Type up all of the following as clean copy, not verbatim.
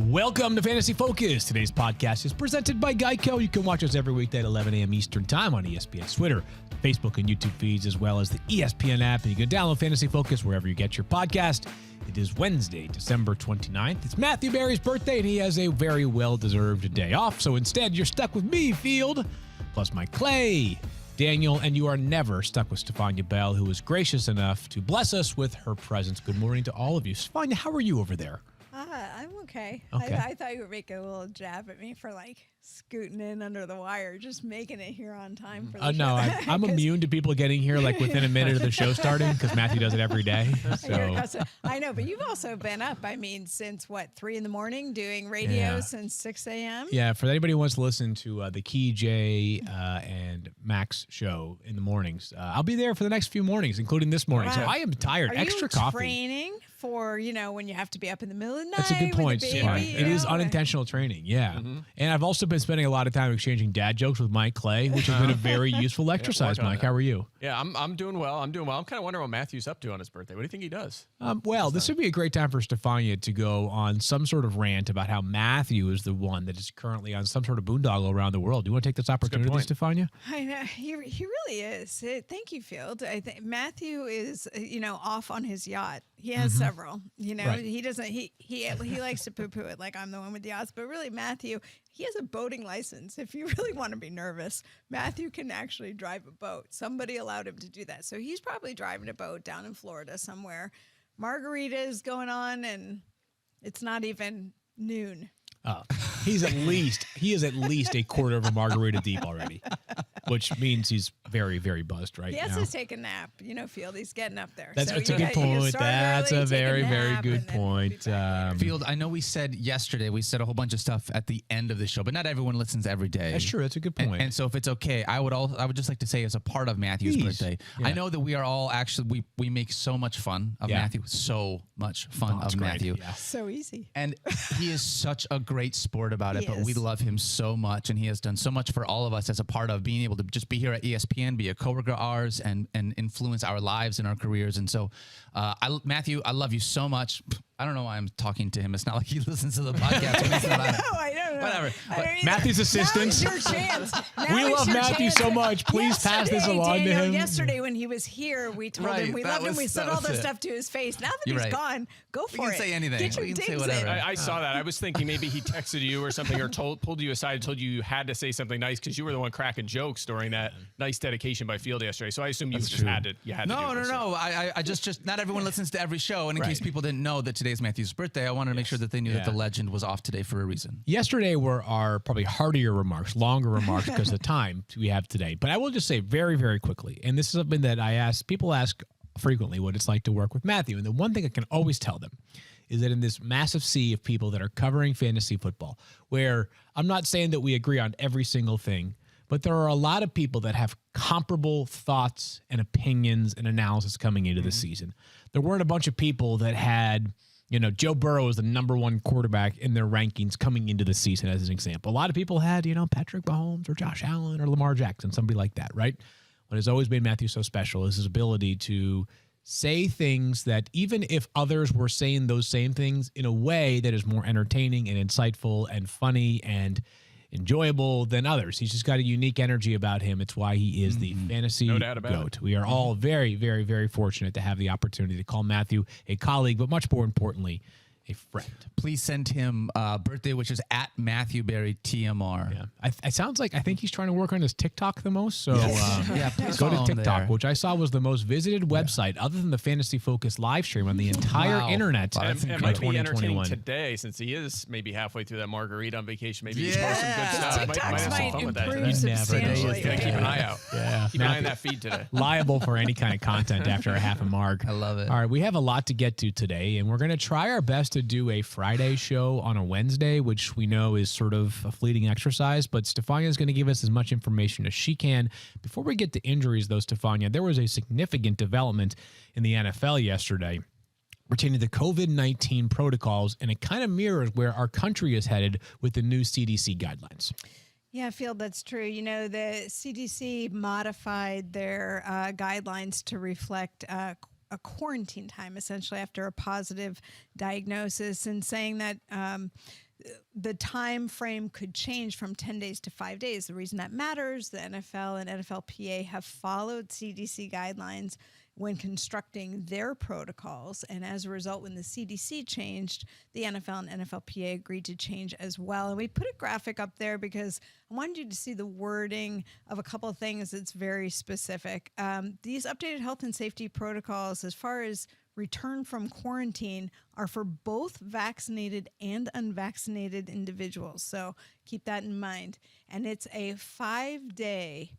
Welcome to Fantasy Focus. Today's podcast is presented by Geico. You can watch us every weekday at 11 a.m. Eastern Time on ESPN's Twitter, Facebook, and YouTube feeds, as well as the ESPN app. And you can download Fantasy Focus wherever you get your podcast. It is Wednesday, December 29th. It's Matthew Berry's birthday, and he has a very well-deserved day off. So instead, you're stuck with me, Field, plus Mike Clay, Daniel, and you are never stuck with Stephania Bell, who was gracious enough to bless us with her presence. Good morning to all of you. Stephania, how are you over there? I'm okay. Okay. I thought you were making a little jab at me for like scooting in under the wire, just making it here on time for the show. No, I'm immune to people getting here like within a minute of the show starting because Matthew does it every day. So. I know, but you've also been up, since 3 a.m. doing radio since 6 a.m.? Yeah, for anybody who wants to listen to the Key, Jay, and Max show in the mornings, I'll be there for the next few mornings, including this morning. Wow. So I am tired. Are Extra you coffee. Training for, when you have to be up in the middle of the night? That's a good point. With the baby, It is unintentional training, yeah. Mm-hmm. And I've also been spending a lot of time exchanging dad jokes with Mike Clay, which has been a very useful exercise. Mike, how are you? Yeah, I'm doing well. I'm kind of wondering what Matthew's up to on his birthday. What do you think he does? This would be a great time for Stephania to go on some sort of rant about how Matthew is the one that is currently on some sort of boondoggle around the world. Do you want to take this opportunity, Stephania? I know. He really is. Thank you, Field. I think Matthew is, off on his yacht. He has several. Right. He doesn't. He likes to poo-poo it like I'm the one with the yachts. But really, Matthew, he has a boating license. If you really want to be nervous, Matthew can actually drive a boat. Somebody allowed him to do that. So he's probably driving a boat down in Florida somewhere. Margaritas going on, and it's not even noon. He is at least a quarter of a margarita deep already, which means he's very, very buzzed right now. He has to take a nap. Field, he's getting up there. That's a good point. That's a very, very good point. Field, I know we said yesterday, we said a whole bunch of stuff at the end of the show, but not everyone listens every day. That's true. That's a good point. And so if it's okay, I would just like to say as a part of Matthew's birthday, I know that we are all actually, we make so much fun of Matthew. So much fun of Matthew. Yeah. So easy. And he is such a great sport about it, but we is. love him so much, and he has done so much for all of us as a part of being able to just be here at ESPN, be a coworker of ours, and influence our lives and our careers. And so, Matthew, I love you so much. I don't know why I'm talking to him. It's not like he listens to the podcast. I don't know. Whatever. Matthew's assistant. Now is your chance. We love Matthew so much. Please pass this along to him. Yesterday when he was here, we told him we loved him. We said all this stuff to his face. Now that he's gone, go for it. We can say anything. Get your we can say digs whatever. in. I saw that. I was thinking maybe he texted you or something, or pulled you aside and told you had to say something nice because you were the one cracking jokes during that nice dedication by Field yesterday. So I assume you just had to. No. I just not everyone listens to every show, and in case people didn't know that today's Matthew's birthday, I wanted to make sure that they knew that the legend was off today for a reason. Yesterday were our probably heartier remarks, longer remarks because of the time we have today. But I will just say very, very quickly, and this is something that people ask frequently what it's like to work with Matthew. And the one thing I can always tell them is that in this massive sea of people that are covering fantasy football, where I'm not saying that we agree on every single thing, but there are a lot of people that have comparable thoughts and opinions and analysis coming into the season. There weren't a bunch of people that had, Joe Burrow is the number one quarterback in their rankings coming into the season, as an example. A lot of people had, Patrick Mahomes or Josh Allen or Lamar Jackson, somebody like that, right? What has always made Matthew so special is his ability to say things that even if others were saying those same things in a way that is more entertaining and insightful and funny and enjoyable than others. He's just got a unique energy about him. It's why he is the fantasy GOAT. We are all very, very, very fortunate to have the opportunity to call Matthew a colleague, but much more importantly, a friend. Please send him birthday wishes at Matthew Berry TMR. Yeah, it sounds like I think he's trying to work on his TikTok the most. So please go to follow him TikTok, there. which I saw was the most visited website other than the Fantasy Focus live stream on the entire internet. It might be entertaining today since he is maybe halfway through that margarita on vacation. Maybe he's pouring some good stuff. TikToks might have some fun with that improve today. substantially. Keep an eye out. Yeah, Keep an eye on that feed today. Liable for any kind of content after a half a marg. I love it. All right, we have a lot to get to today, and we're going to try our best to do a Friday show on a Wednesday, which we know is sort of a fleeting exercise, but Stephania is going to give us as much information as she can. Before we get to injuries, though, Stephania, there was a significant development in the NFL yesterday pertaining to the COVID-19 protocols, and it kind of mirrors where our country is headed with the new CDC guidelines. Yeah, Field, that's true. The CDC modified their guidelines to reflect a quarantine time, essentially, after a positive diagnosis, and saying that the time frame could change from 10 days to 5 days. The reason that matters, the NFL and NFLPA have followed CDC guidelines when constructing their protocols. And as a result, when the CDC changed, the NFL and NFLPA agreed to change as well. And we put a graphic up there because I wanted you to see the wording of a couple of things that's very specific. These updated health and safety protocols, as far as return from quarantine, are for both vaccinated and unvaccinated individuals. So keep that in mind. And it's a 5-day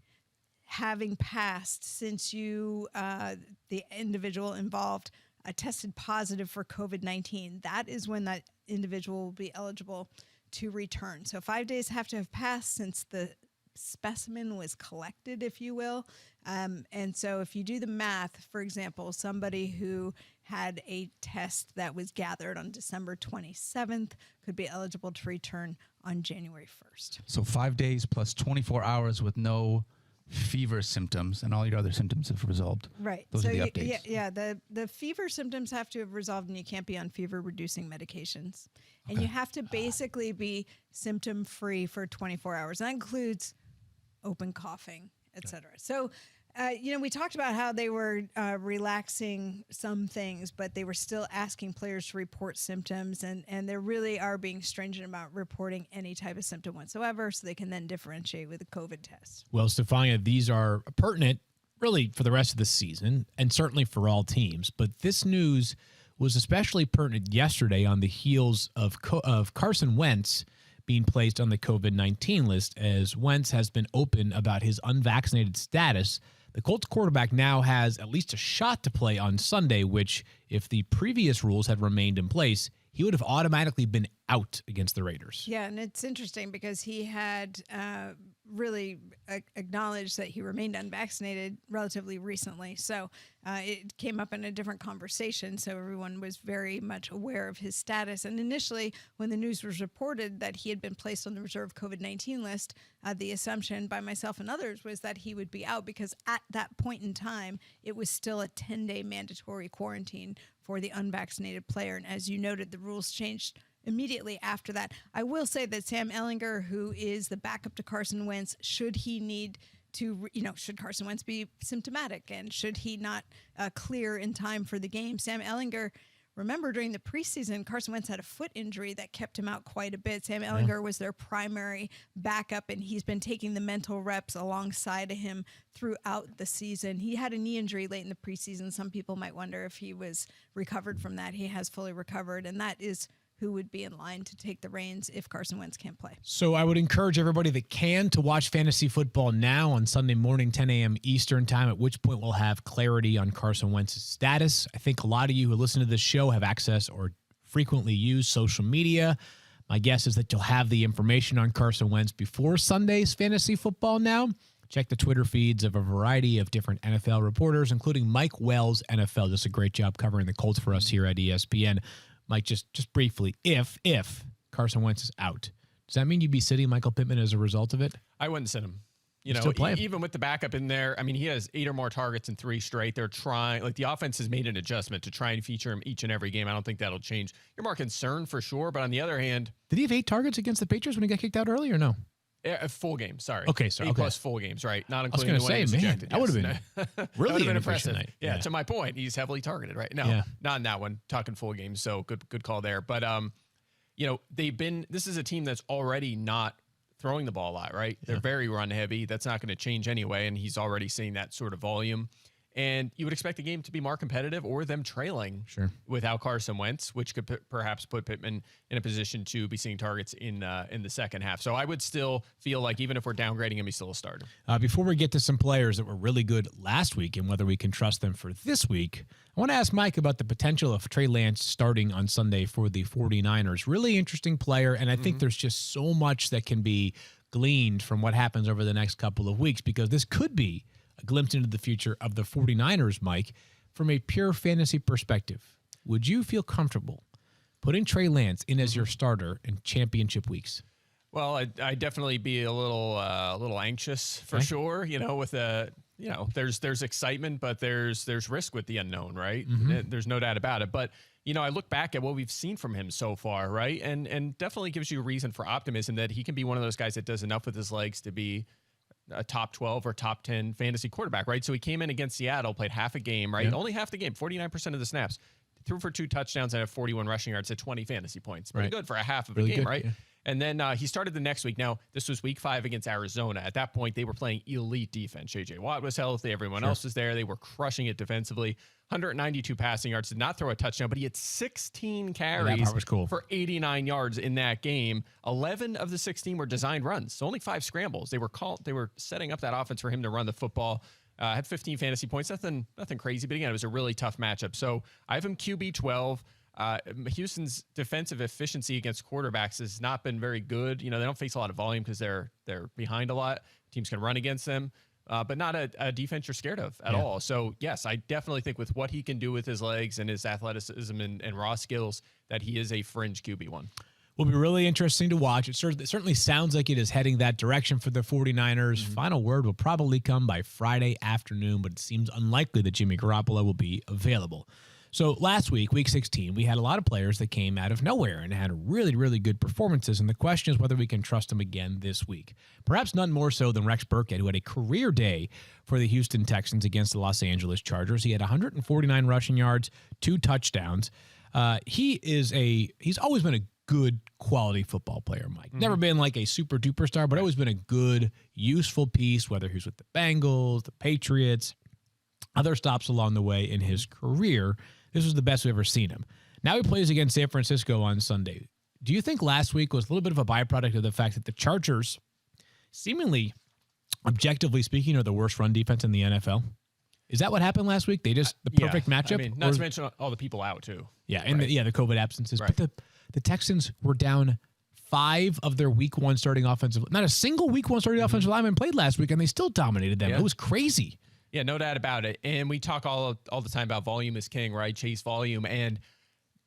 having passed since you, the individual involved, tested positive for COVID-19. That is when that individual will be eligible to return. So 5 days have to have passed since the specimen was collected, if you will. And so if you do the math, for example, somebody who had a test that was gathered on December 27th could be eligible to return on January 1st. So 5 days plus 24 hours with no fever symptoms, and all your other symptoms have resolved. Right. Those so are the updates. Yeah. The fever symptoms have to have resolved, and you can't be on fever-reducing medications. And you have to basically be symptom-free for 24 hours. That includes open coughing, et cetera. So, we talked about how they were relaxing some things, but they were still asking players to report symptoms, and they really are being stringent about reporting any type of symptom whatsoever so they can then differentiate with a COVID test. Well, Stephania, these are pertinent really for the rest of the season and certainly for all teams. But this news was especially pertinent yesterday on the heels of Carson Wentz being placed on the COVID-19 list, as Wentz has been open about his unvaccinated status. The Colts quarterback now has at least a shot to play on Sunday, which, if the previous rules had remained in place, he would have automatically been out against the Raiders. Yeah, and it's interesting because he had really acknowledged that he remained unvaccinated relatively recently. So it came up in a different conversation, so everyone was very much aware of his status. And initially, when the news was reported that he had been placed on the reserve COVID-19 list, the assumption by myself and others was that he would be out because at that point in time, it was still a 10-day mandatory quarantine for the unvaccinated player. And as you noted, the rules changed immediately after that. I will say that Sam Ehlinger, who is the backup to Carson Wentz, should he need to, should Carson Wentz be symptomatic and should he not clear in time for the game? Sam Ehlinger, remember during the preseason, Carson Wentz had a foot injury that kept him out quite a bit. Sam Ehlinger was their primary backup, and he's been taking the mental reps alongside of him throughout the season. He had a knee injury late in the preseason. Some people might wonder if he was recovered from that. He has fully recovered, and that is who would be in line to take the reins if Carson Wentz can't play. So I would encourage everybody that can to watch fantasy football now on Sunday morning, 10 a.m. Eastern time, at which point we'll have clarity on Carson Wentz's status. I think a lot of you who listen to this show have access or frequently use social media. My guess is that you'll have the information on Carson Wentz before Sunday's fantasy football now. Check the Twitter feeds of a variety of different NFL reporters, including Mike Wells, NFL. Does a great job covering the Colts for us here at ESPN. Mike, just briefly, if Carson Wentz is out, does that mean you'd be sitting Michael Pittman as a result of it? I wouldn't sit him. Still play him. Even with the backup in there, I mean, he has 8 or more targets in 3 straight. They're trying, the offense has made an adjustment to try and feature him each and every game. I don't think that'll change. You're more concerned for sure, but on the other hand, did he have 8 targets against the Patriots when he got kicked out early or no? Full games, sorry. Okay, sorry. 8 plus full games, right? Not I was including going the to one he was say, man, ejected. that would have Yes. been really been impressive. impressive. Yeah, to my point, he's heavily targeted, right? No, Yeah. not in that one. Talking full games, so good call there. But this is a team that's already not throwing the ball a lot, right? They're very run heavy. That's not going to change anyway, and he's already seeing that sort of volume. And you would expect the game to be more competitive or them trailing without Carson Wentz, which could perhaps put Pittman in a position to be seeing targets in the second half. So I would still feel like even if we're downgrading him, he's still a starter. Before we get to some players that were really good last week and whether we can trust them for this week, I want to ask Mike about the potential of Trey Lance starting on Sunday for the 49ers. Really interesting player, and I think there's just so much that can be gleaned from what happens over the next couple of weeks because this could be a glimpse into the future of the 49ers, Mike. From a pure fantasy perspective, would you feel comfortable putting Trey Lance in as your starter in championship weeks? Well, I'd definitely be a little anxious for sure. With there's excitement, but there's risk with the unknown, right? There's no doubt about it. But I look back at what we've seen from him so far, right? And definitely gives you a reason for optimism that he can be one of those guys that does enough with his legs to be a top 12 or top 10 fantasy quarterback, right? So he came in against Seattle, played half a game, right? Only half the game, 49% of the snaps, threw for 2 touchdowns and had 41 rushing yards at 20 fantasy points. Pretty good for a half of a game, right? Yeah. And then he started the next week. Now, this was week 5 against Arizona. At that point, they were playing elite defense. J.J. Watt was healthy. Everyone else was there. They were crushing it defensively. 192 passing yards, did not throw a touchdown, but he had 16 carries for 89 yards in that game. 11 of the 16 were designed runs, so only 5 scrambles. They were setting up that offense for him to run the football. Had 15 fantasy points, nothing crazy, but again, it was a really tough matchup. So I have him QB 12. Houston's defensive efficiency against quarterbacks has not been very good. They don't face a lot of volume because they're behind a lot. Teams can run against them, but not a defense you're scared of at all. So yes, I definitely think with what he can do with his legs and his athleticism and raw skills that he is a fringe QB1. Will be really interesting to watch. It certainly sounds like it is heading that direction for the 49ers. Final word will probably come by Friday afternoon, but it seems unlikely that Jimmy Garoppolo will be available. So last week, week 16, we had a lot of players that came out of nowhere and had really, really good performances. And the question is whether we can trust them again this week. Perhaps none more so than Rex Burkhead, who had a career day for the Houston Texans against the Los Angeles Chargers. He had 149 rushing yards, 2 touchdowns. He's always been a good quality football player, Mike. Never been like a super duper star, but always been a good, useful piece, whether he's with the Bengals, the Patriots, other stops along the way in his career. This was the best we've ever seen him. Now he plays against San Francisco on Sunday. Do you think last week was a little bit of a byproduct of the fact that the Chargers, seemingly, objectively speaking, are the worst run defense in the NFL? Is that what happened last week? The perfect matchup? I mean, not to mention all the people out, too. Yeah, and the COVID absences. Right. But the Texans were down 5 of their week 1 starting offensive. Not a single week 1 starting offensive lineman played last week, and they still dominated them. It was crazy. Yeah, no doubt about it. And we talk all the time about volume is king, right? Chase volume. And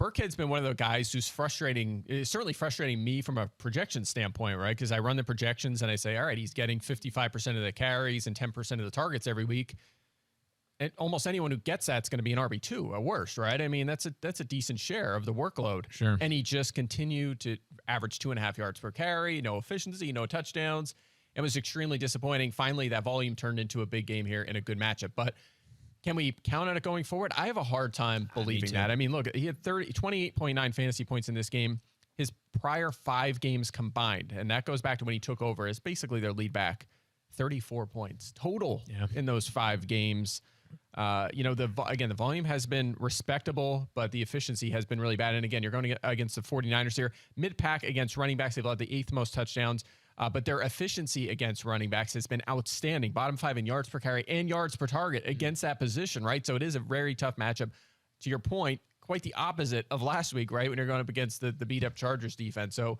Burkhead's been one of the guys who's certainly frustrating me from a projection standpoint, right? Because I run the projections and I say, all right, he's getting 55% of the carries and 10% of the targets every week. And almost anyone who gets that's going to be an RB2 at worst, right? I mean, that's a decent share of the workload. Sure. And he just continued to average 2.5 yards per carry, no efficiency, no touchdowns. It was extremely disappointing. Finally, that volume turned into a big game here in a good matchup. But can we count on it going forward? I have a hard time believing that. I mean, look, he had 28.9 fantasy points in this game. His prior 5 games combined, and that goes back to when he took over as basically their lead back, 34 points total in those 5 games. The volume has been respectable, but the efficiency has been really bad. And again, you're going against the 49ers here. Mid-pack against running backs, they've allowed the 8th most touchdowns. But their efficiency against running backs has been outstanding. Bottom 5 in yards per carry and yards per target against that position, right? So it is a very tough matchup. To your point, quite the opposite of last week, right? When you're going up against the beat-up Chargers defense. So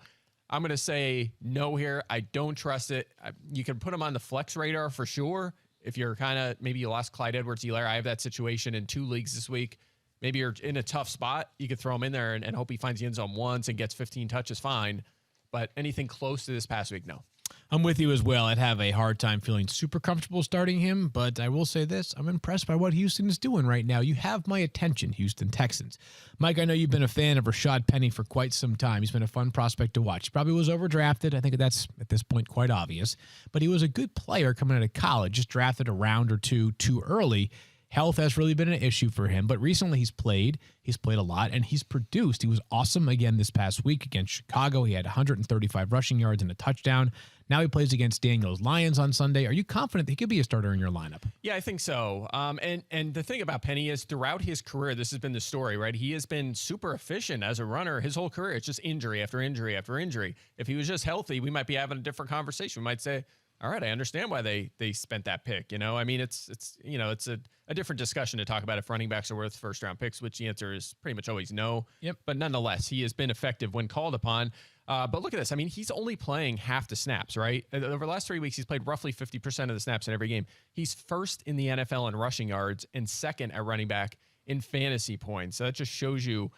I'm going to say no here. I don't trust it. You can put him on the flex radar for sure. If you're maybe you lost Clyde Edwards-Helaire. I have that situation in 2 leagues this week. Maybe you're in a tough spot. You could throw him in there and hope he finds the end zone once and gets 15 touches, fine. But anything close to this past week, no. I'm with you as well. I'd have a hard time feeling super comfortable starting him, but I will say this. I'm impressed by what Houston is doing right now. You have my attention, Houston Texans. Mike, I know you've been a fan of Rashaad Penny for quite some time. He's been a fun prospect to watch. He probably was overdrafted. I think that's, at this point, quite obvious. But he was a good player coming out of college, just drafted a round or two too early. Health has really been an issue for him, but recently he's played a lot, and he's produced. He was awesome again this past week against Chicago. He had 135 rushing yards and a touchdown. Now he plays against Daniel's Lions on Sunday. Are you confident that he could be a starter in your lineup? Yeah, I think so. And the thing about Penny is throughout his career, this has been the story, right? He has been super efficient as a runner his whole career. It's just injury after injury after injury. If he was just healthy, we might be having a different conversation. We might say, all right, I understand why they spent that pick. I mean, it's a different discussion to talk about if running backs are worth first round picks, which the answer is pretty much always no. Yep. But nonetheless, he has been effective when called upon. But look at this. I mean, he's only playing half the snaps, right? Over the last 3 weeks, he's played roughly 50% of the snaps in every game. He's first in the NFL in rushing yards and second at running back in fantasy points. So that just shows you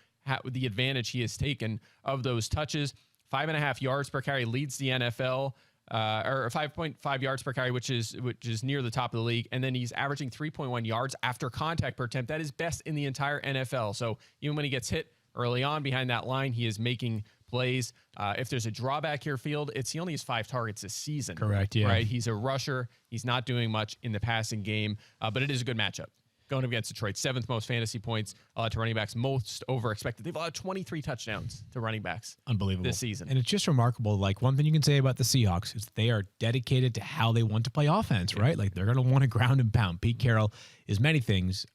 the advantage he has taken of those touches. 5.5 yards per carry leads the NFL. or 5.5 yards per carry, which is near the top of the league. And then he's averaging 3.1 yards after contact per attempt. That is best in the entire NFL. So even when he gets hit early on behind that line, he is making plays. If there's a drawback here, Field, he only has 5 targets this season. Correct, yeah. Right? He's a rusher. He's not doing much in the passing game, but it is a good matchup. Going against Detroit, 7th most fantasy points to running backs, most over expected. They've allowed 23 touchdowns to running backs. Unbelievable. This season. And it's just remarkable. Like, one thing you can say about the Seahawks is they are dedicated to how they want to play offense, right? Like, they're going to want to ground and pound. Pete Carroll is many things.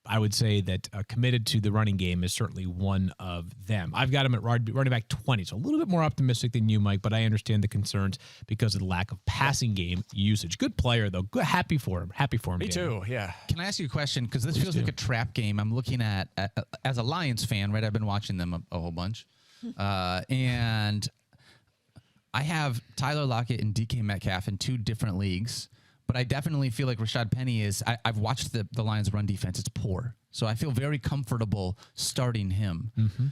I would say that committed to the running game is certainly one of them. I've got him at running back 20, so a little bit more optimistic than you, Mike, but I understand the concerns because of the lack of passing game usage. Good player, though. Good, happy for him. Me too, yeah. Can I ask you a question? Because this feels like a trap game. I'm looking at as a Lions fan, right? I've been watching them a whole bunch. And I have Tyler Lockett and DK Metcalf in 2 different leagues. But I definitely feel like Rashaad Penny is. I've watched the Lions' run defense. It's poor. So I feel very comfortable starting him. Mm-hmm.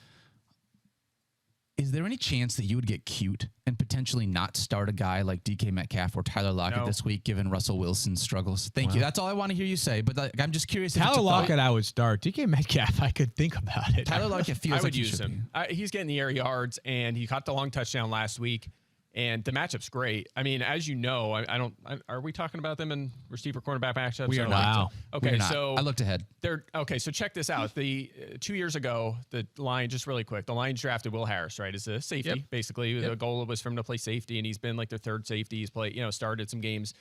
Is there any chance that you would get cute and potentially not start a guy like DK Metcalf or Tyler Lockett this week, given Russell Wilson's struggles? Thank you. That's all I want to hear you say. But I'm just curious. Tyler Lockett, I would start. DK Metcalf, I could think about it. Tyler Lockett feels I like would he use should him. He's getting the air yards, and he caught the long touchdown last week. And the matchup's great. I mean, as you know, are we talking about them in receiver cornerback matchups? We are not. Wow. Okay, so I looked ahead. So check this out. The 2 years ago, the Lions, just really quick, the Lions drafted Will Harris, right, as a safety. Basically, the goal was for him to play safety, and he's been like their 3rd safety. He's played, started some games.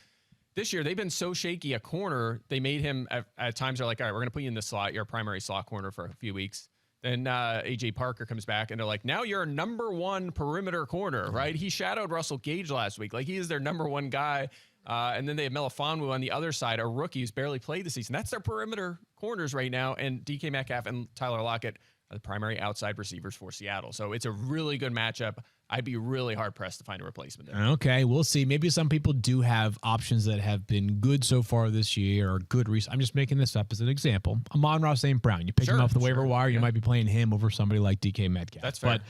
This year, they've been so shaky at corner, they made him at times. They're like, all right, we're going to put you in the slot. You're a primary slot corner for a few weeks. Then A.J. Parker comes back, and they're like, now you're a number 1 perimeter corner, right? He shadowed Russell Gage last week. Like, he is their number 1 guy. And then they have Melifonwu on the other side, a rookie who's barely played this season. That's their perimeter corners right now. And DK Metcalf and Tyler Lockett are the primary outside receivers for Seattle. So it's a really good matchup. I'd be really hard-pressed to find a replacement there. Okay, we'll see. Maybe some people do have options that have been good so far this year or good recent. I'm just making this up as an example. Amon-Ra St. Brown. You pick him off the waiver wire, you might be playing him over somebody like DK Metcalf. That's fair.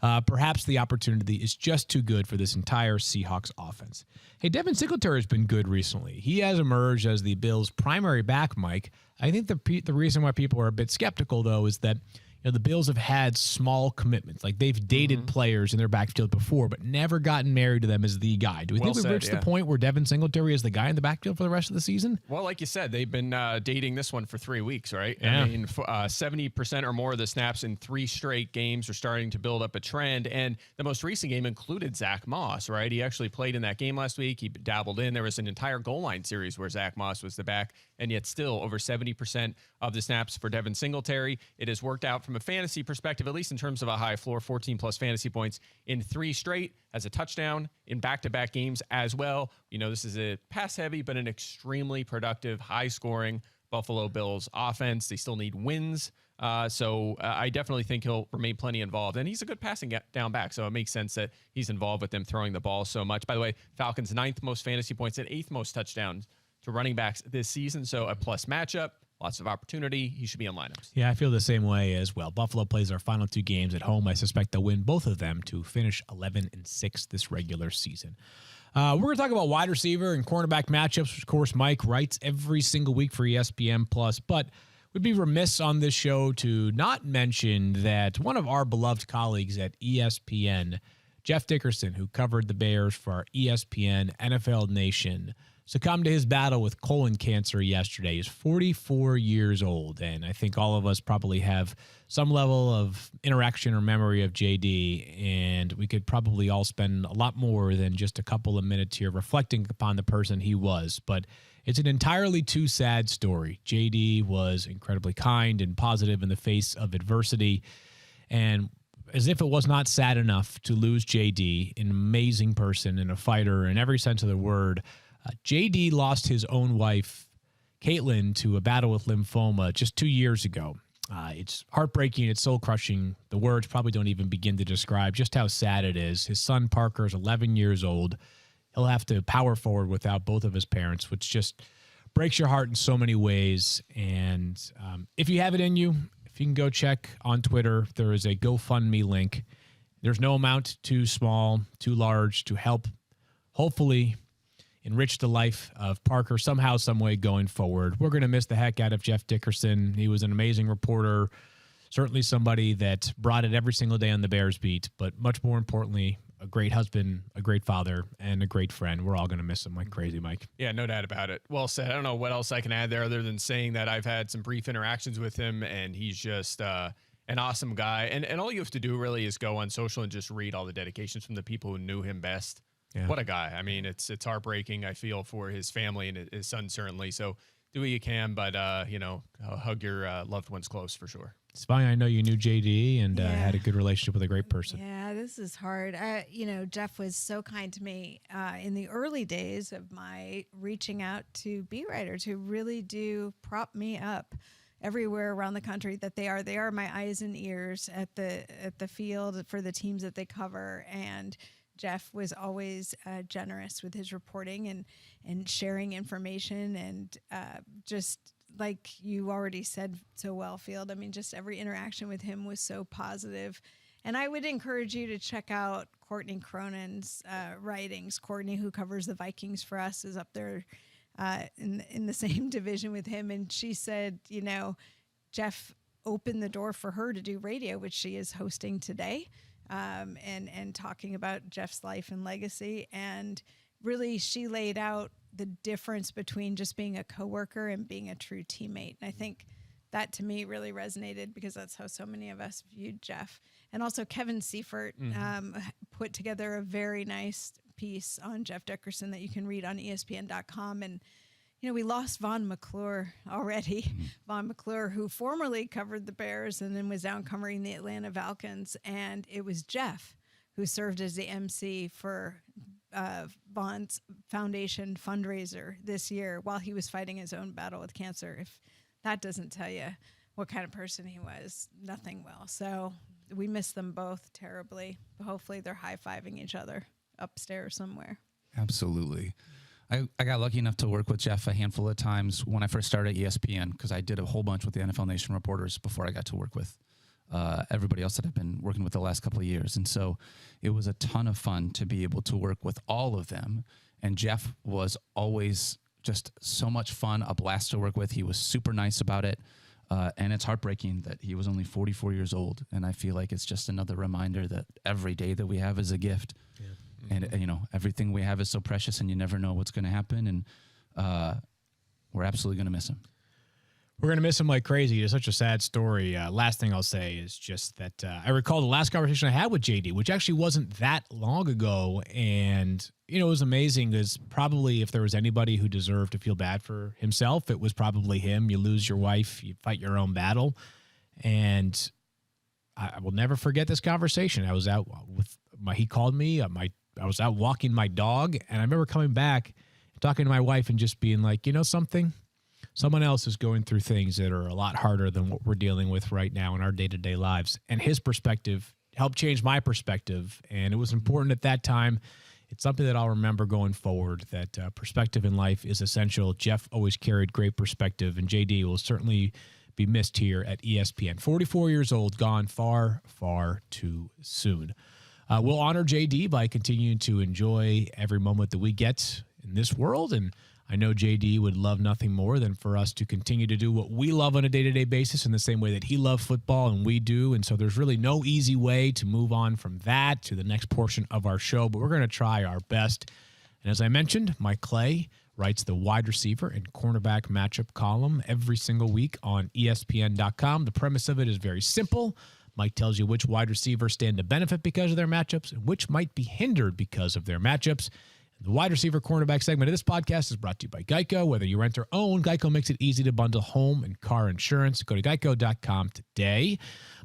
But perhaps the opportunity is just too good for this entire Seahawks offense. Hey, Devin Singletary has been good recently. He has emerged as the Bills' primary back, Mike. I think the reason why people are a bit skeptical, though, is that the Bills have had small commitments. Like, they've dated players in their backfield before, but never gotten married to them as the guy. Do we think we've reached the point where Devin Singletary is the guy in the backfield for the rest of the season? Well, like you said, they've been dating this one for 3 weeks, right? Yeah. I mean, 70% or more of the snaps in 3 straight games are starting to build up a trend. And the most recent game included Zach Moss, right? He actually played in that game last week. He dabbled in. There was an entire goal line series where Zach Moss was the back, and yet still over 70% of the snaps for Devin Singletary. It has worked out from a fantasy perspective, at least in terms of a high floor, 14-plus fantasy points in 3 straight, as a touchdown in back-to-back games as well. This is a pass-heavy, but an extremely productive, high-scoring Buffalo Bills offense. They still need wins. So I definitely think he'll remain plenty involved. And he's a good passing down back, so it makes sense that he's involved with them throwing the ball so much. By the way, Falcons 9th most fantasy points and 8th most touchdowns to running backs this season, so a plus matchup. Lots of opportunity. He should be in lineups. Yeah, I feel the same way as well. Buffalo plays our final 2 games at home. I suspect they'll win both of them to finish 11-6 this regular season. We're going to talk about wide receiver and cornerback matchups, which, of course, Mike writes every single week for ESPN+. But we'd be remiss on this show to not mention that one of our beloved colleagues at ESPN, Jeff Dickerson, who covered the Bears for our ESPN NFL Nation, succumbed to his battle with colon cancer yesterday. He's 44 years old, and I think all of us probably have some level of interaction or memory of JD, and we could probably all spend a lot more than just a couple of minutes here reflecting upon the person he was. But it's an entirely too sad story. JD was incredibly kind and positive in the face of adversity, and as if it was not sad enough to lose JD, an amazing person and a fighter in every sense of the word, JD lost his own wife, Caitlin, to a battle with lymphoma just 2 years ago. It's heartbreaking. It's soul-crushing. The words probably don't even begin to describe just how sad it is. His son, Parker, is 11 years old. He'll have to power forward without both of his parents, which just breaks your heart in so many ways. And if you have it in you, if you can go check on Twitter, there is a GoFundMe link. There's no amount too small, too large to help hopefully enrich the life of Parker somehow, some way going forward. We're going to miss the heck out of Jeff Dickerson. He was an amazing reporter, certainly somebody that brought it every single day on the Bears beat, but much more importantly, a great husband, a great father, and a great friend. We're all going to miss him like crazy, Mike. Yeah, no doubt about it. Well said. I don't know what else I can add there other than saying that I've had some brief interactions with him, and he's just an awesome guy. And all you have to do really is go on social and just read all the dedications from the people who knew him best. Yeah. What a guy. I mean, it's heartbreaking, I feel, for his family and his son, certainly. So do what you can, but, hug your loved ones close for sure. It's fine. I know you knew JD and had a good relationship with a great person. Yeah, this is hard. Jeff was so kind to me in the early days of my reaching out to beat writers who really do prop me up everywhere around the country that they are my eyes and ears at the field for the teams that they cover. And Jeff was always generous with his reporting and sharing information, and just like you already said so well, Field. I mean, just every interaction with him was so positive. And I would encourage you to check out Courtney Cronin's writings. Courtney, who covers the Vikings for us, is up there in the same division with him. And she said, Jeff opened the door for her to do radio, which she is hosting today. And talking about Jeff's life and legacy. And really, she laid out the difference between just being a coworker and being a true teammate. And I think that, to me, really resonated because that's how so many of us viewed Jeff. And also Kevin Seifert put together a very nice piece on Jeff Dickerson that you can read on ESPN.com. And we lost Vaughn McClure already. Vaughn McClure, who formerly covered the Bears and then was down covering the Atlanta Falcons. And it was Jeff who served as the MC for Vaughn's foundation fundraiser this year while he was fighting his own battle with cancer. If that doesn't tell you what kind of person he was, nothing will. So we miss them both terribly. But hopefully they're high-fiving each other upstairs somewhere. Absolutely. I got lucky enough to work with Jeff a handful of times when I first started at ESPN, because I did a whole bunch with the NFL Nation reporters before I got to work with everybody else that I've been working with the last couple of years. And so it was a ton of fun to be able to work with all of them. And Jeff was always just so much fun, a blast to work with. He was super nice about it. And it's heartbreaking that he was only 44 years old. And I feel like it's just another reminder that every day that we have is a gift. Yeah. And, everything we have is so precious, and you never know what's going to happen. And we're absolutely going to miss him. We're going to miss him like crazy. It's such a sad story. Last thing I'll say is just that I recall the last conversation I had with JD, which actually wasn't that long ago. And, it was amazing because probably if there was anybody who deserved to feel bad for himself, it was probably him. You lose your wife, you fight your own battle. And I will never forget this conversation. I was out with he called me, I was out walking my dog, and I remember coming back, talking to my wife, and just being like, something? Someone else is going through things that are a lot harder than what we're dealing with right now in our day-to-day lives. And his perspective helped change my perspective, and it was important at that time. It's something that I'll remember going forward, that perspective in life is essential. Jeff always carried great perspective, and JD will certainly be missed here at ESPN. 44 years old, gone far, far too soon. We'll honor JD by continuing to enjoy every moment that we get in this world. And I know JD would love nothing more than for us to continue to do what we love on a day-to-day basis in the same way that he loved football and we do. And so there's really no easy way to move on from that to the next portion of our show, but we're going to try our best. And as I mentioned, Mike Clay writes the wide receiver and cornerback matchup column every single week on ESPN.com. The premise of it is very simple. Mike tells you which wide receivers stand to benefit because of their matchups and which might be hindered because of their matchups. The wide receiver cornerback segment of this podcast is brought to you by Geico. Whether you rent or own, Geico makes it easy to bundle home and car insurance. Go to geico.com today.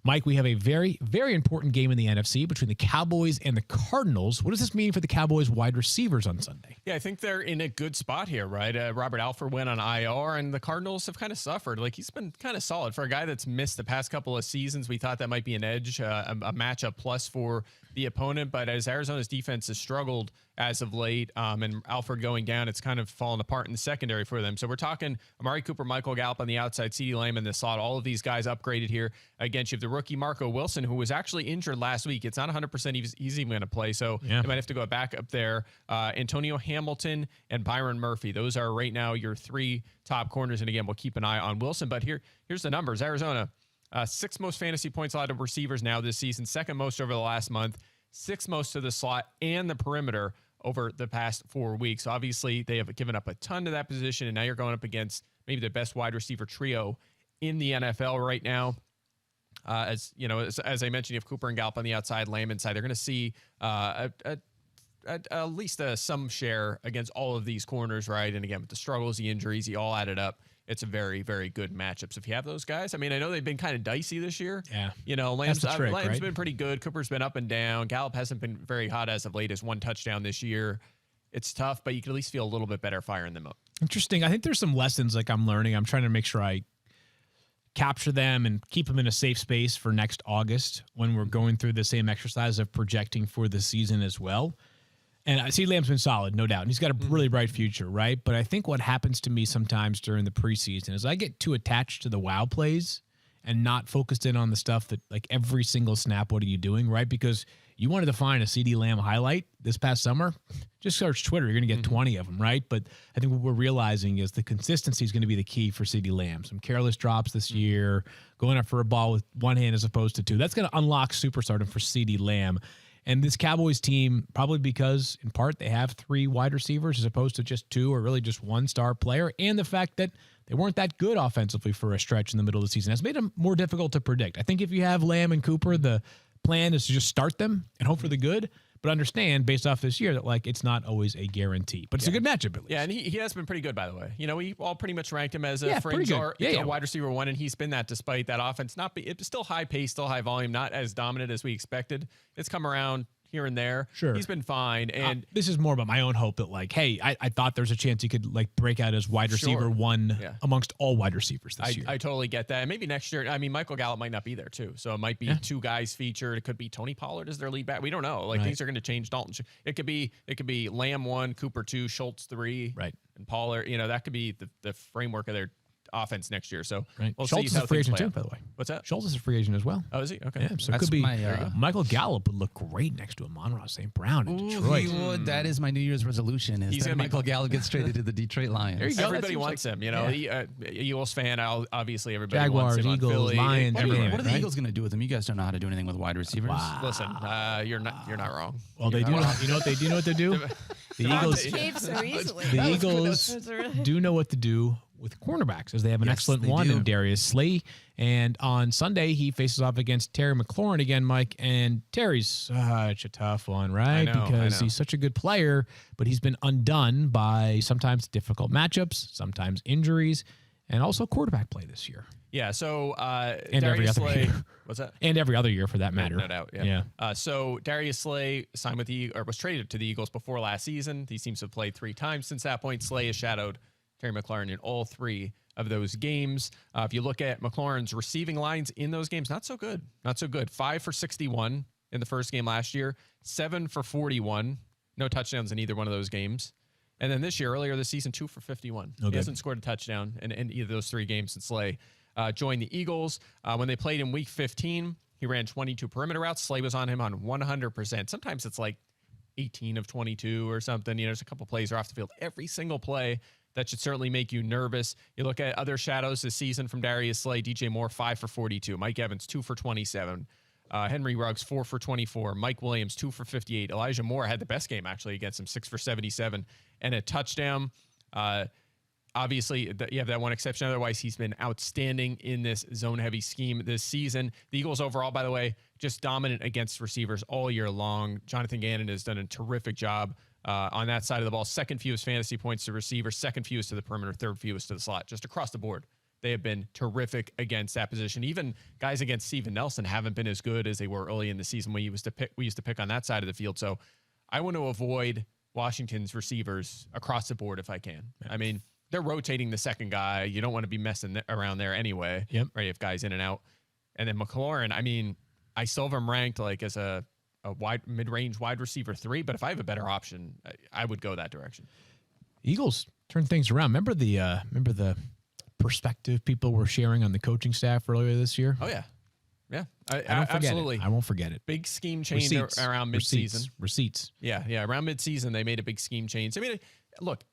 Mike, we have a very, very important game in the NFC between the Cowboys and the Cardinals. What does this mean for the Cowboys wide receivers on Sunday? Yeah, I think they're in a good spot here, right? Robert Alford went on IR, and the Cardinals have kind of suffered. Like, he's been kind of solid. For a guy that's missed the past couple of seasons, we thought that might be an edge, a matchup plus for the opponent. But as Arizona's defense has struggled as of late, and Alford going down, it's kind of fallen apart in the secondary for them. So we're talking Amari Cooper, Michael Gallup on the outside, CeeDee Lamb in the slot. All of these guys upgraded here. Again, you have the rookie Marco Wilson, who was actually injured last week. It's not 100% he's even going to play, so they might have to go back up there. Antonio Hamilton and Byron Murphy. Those are right now your 3 top corners, and again, we'll keep an eye on Wilson. But here's the numbers. Arizona, 6th most fantasy points allowed to receivers now this season, 2nd most over the last month, 6th most to the slot and the perimeter over the past 4 weeks. Obviously, they have given up a ton to that position, and now you're going up against maybe the best wide receiver trio in the NFL right now. As you know, as I mentioned, you have Cooper and Gallup on the outside, Lamb inside. They're going to see at least some share against all of these corners, right? And again, with the struggles, the injuries, you all added up, it's a very, very good matchup. So if you have those guys, I mean, I know they've been kind of dicey this year. Yeah. You know, Lamb's right? been pretty good. Cooper's been up and down. Gallup hasn't been very hot as of late. Has 1 touchdown this year. It's tough, but you can at least feel a little bit better firing them up. Interesting. I think there's some lessons like I'm learning. I'm trying to make sure I capture them and keep them in a safe space for next August when we're going through the same exercise of projecting for the season as well. And I see Lamb's been solid, no doubt. And he's got a really bright future, right? But I think what happens to me sometimes during the preseason is I get too attached to the wow plays and not focused in on the stuff that, like, every single snap, what are you doing, right? Because you wanted to find a CeeDee Lamb highlight this past summer, just search Twitter. You're going to get 20 of them, right? But I think what we're realizing is the consistency is going to be the key for CeeDee Lamb. Some careless drops this year, going up for a ball with one hand as opposed to 2. That's going to unlock superstardom for CeeDee Lamb. And this Cowboys team, probably because, in part, they have 3 wide receivers as opposed to just 2 or really just 1 star player, and the fact that they weren't that good offensively for a stretch in the middle of the season has made them more difficult to predict. I think if you have Lamb and Cooper, the plan is to just start them and hope for the good, but understand based off this year that, like, it's not always a guarantee. But it's a good matchup at least. Yeah, and he has been pretty good, by the way. You know, we all pretty much ranked him as a fringe or a wide receiver 1, and he's been that despite that offense. It's still high pace, still high volume, not as dominant as we expected. It's come around here and there. Sure. He's been fine. And this is more about my own hope that, like, hey, I thought there's a chance he could, like, break out as wide receiver 1 amongst all wide receivers this year. I totally get that. And maybe next year, I mean, Michael Gallup might not be there too. So it might be 2 guys featured. It could be Tony Pollard as their lead back. We don't know. Like, things are going to change. It could be Lamb 1, Cooper 2, Schultz 3. Right. And Pollard, you know, that could be the framework of their offense next year. So we'll Schultz see is how a free things agent play too, out. by the way. What's that? Schultz is a free agent as well. Oh, is he? Okay. Yeah, so it That's could be my, Michael Gallup would look great next to Amon-Ra St. Brown in Detroit. He would. That is my New Year's resolution. Is that Michael Gallup gets traded to the Detroit Lions? There you go. Everybody wants him. You know, Eagles fan. Obviously, everybody Jaguars, wants him. Eagles, on Philly. Lions. What are the right? Eagles going to do with him? You guys don't know how to do anything with wide receivers. Wow. Listen, you're not wrong. Well, they do. You know what they do know what to do. The Eagles. Cave so easily. The Eagles do know what to do with cornerbacks, as they have an excellent one in Darius Slay. And on Sunday, he faces off against Terry McLaurin again, Mike. And Terry's such a tough one, right? Because he's such a good player, but he's been undone by sometimes difficult matchups, sometimes injuries, and also quarterback play this year. Yeah, so and Darius every other Slay, year. what's that? And every other year for that matter. No doubt, yeah. So Darius Slay signed with was traded to the Eagles before last season. These teams have played 3 times since that point. Slay has shadowed Terry McLaurin in all 3 of those games. If you look at McLaurin's receiving lines in those games, not so good. 5 for 61 in the first game last year, 7 for 41. No touchdowns in either one of those games. And then this year, earlier this season, 2 for 51. He hasn't scored a touchdown in either of those 3 games since Slay joined the Eagles. When they played in week 15, he ran 22 perimeter routes. Slay was on him on 100%. Sometimes it's like 18 of 22 or something. You know, there's a couple plays are off the field. Every single play, that should certainly make you nervous. You look at other shadows this season from Darius Slay. DJ Moore, 5 for 42. Mike Evans, 2 for 27. Henry Ruggs, 4 for 24. Mike Williams, 2 for 58. Elijah Moore had the best game, actually, against him, 6 for 77 and a touchdown. Obviously, you have that one exception. Otherwise, he's been outstanding in this zone-heavy scheme this season. The Eagles overall, by the way, just dominant against receivers all year long. Jonathan Gannon has done a terrific job on that side of the ball. Second fewest fantasy points to receivers, second fewest to the perimeter, third fewest to the slot, just across the board. They have been terrific against that position. Even guys against Steven Nelson haven't been as good as they were early in the season when we used to pick on that side of the field. So I want to avoid Washington's receivers across the board if I can. I mean, they're rotating the second guy. You don't want to be messing around there anyway. Yep. Right, if guys in and out. And then McLaurin, I mean, I still have him ranked like as a mid-range wide receiver 3, but if I have a better option, I would go that direction. Eagles turn things around. Remember the perspective people were sharing on the coaching staff earlier this year? Oh yeah. Yeah, I don't forget absolutely. it. I won't forget it. Big scheme change Receipts. around midseason. Receipts. Yeah. Around midseason, they made a big scheme change. I mean, look,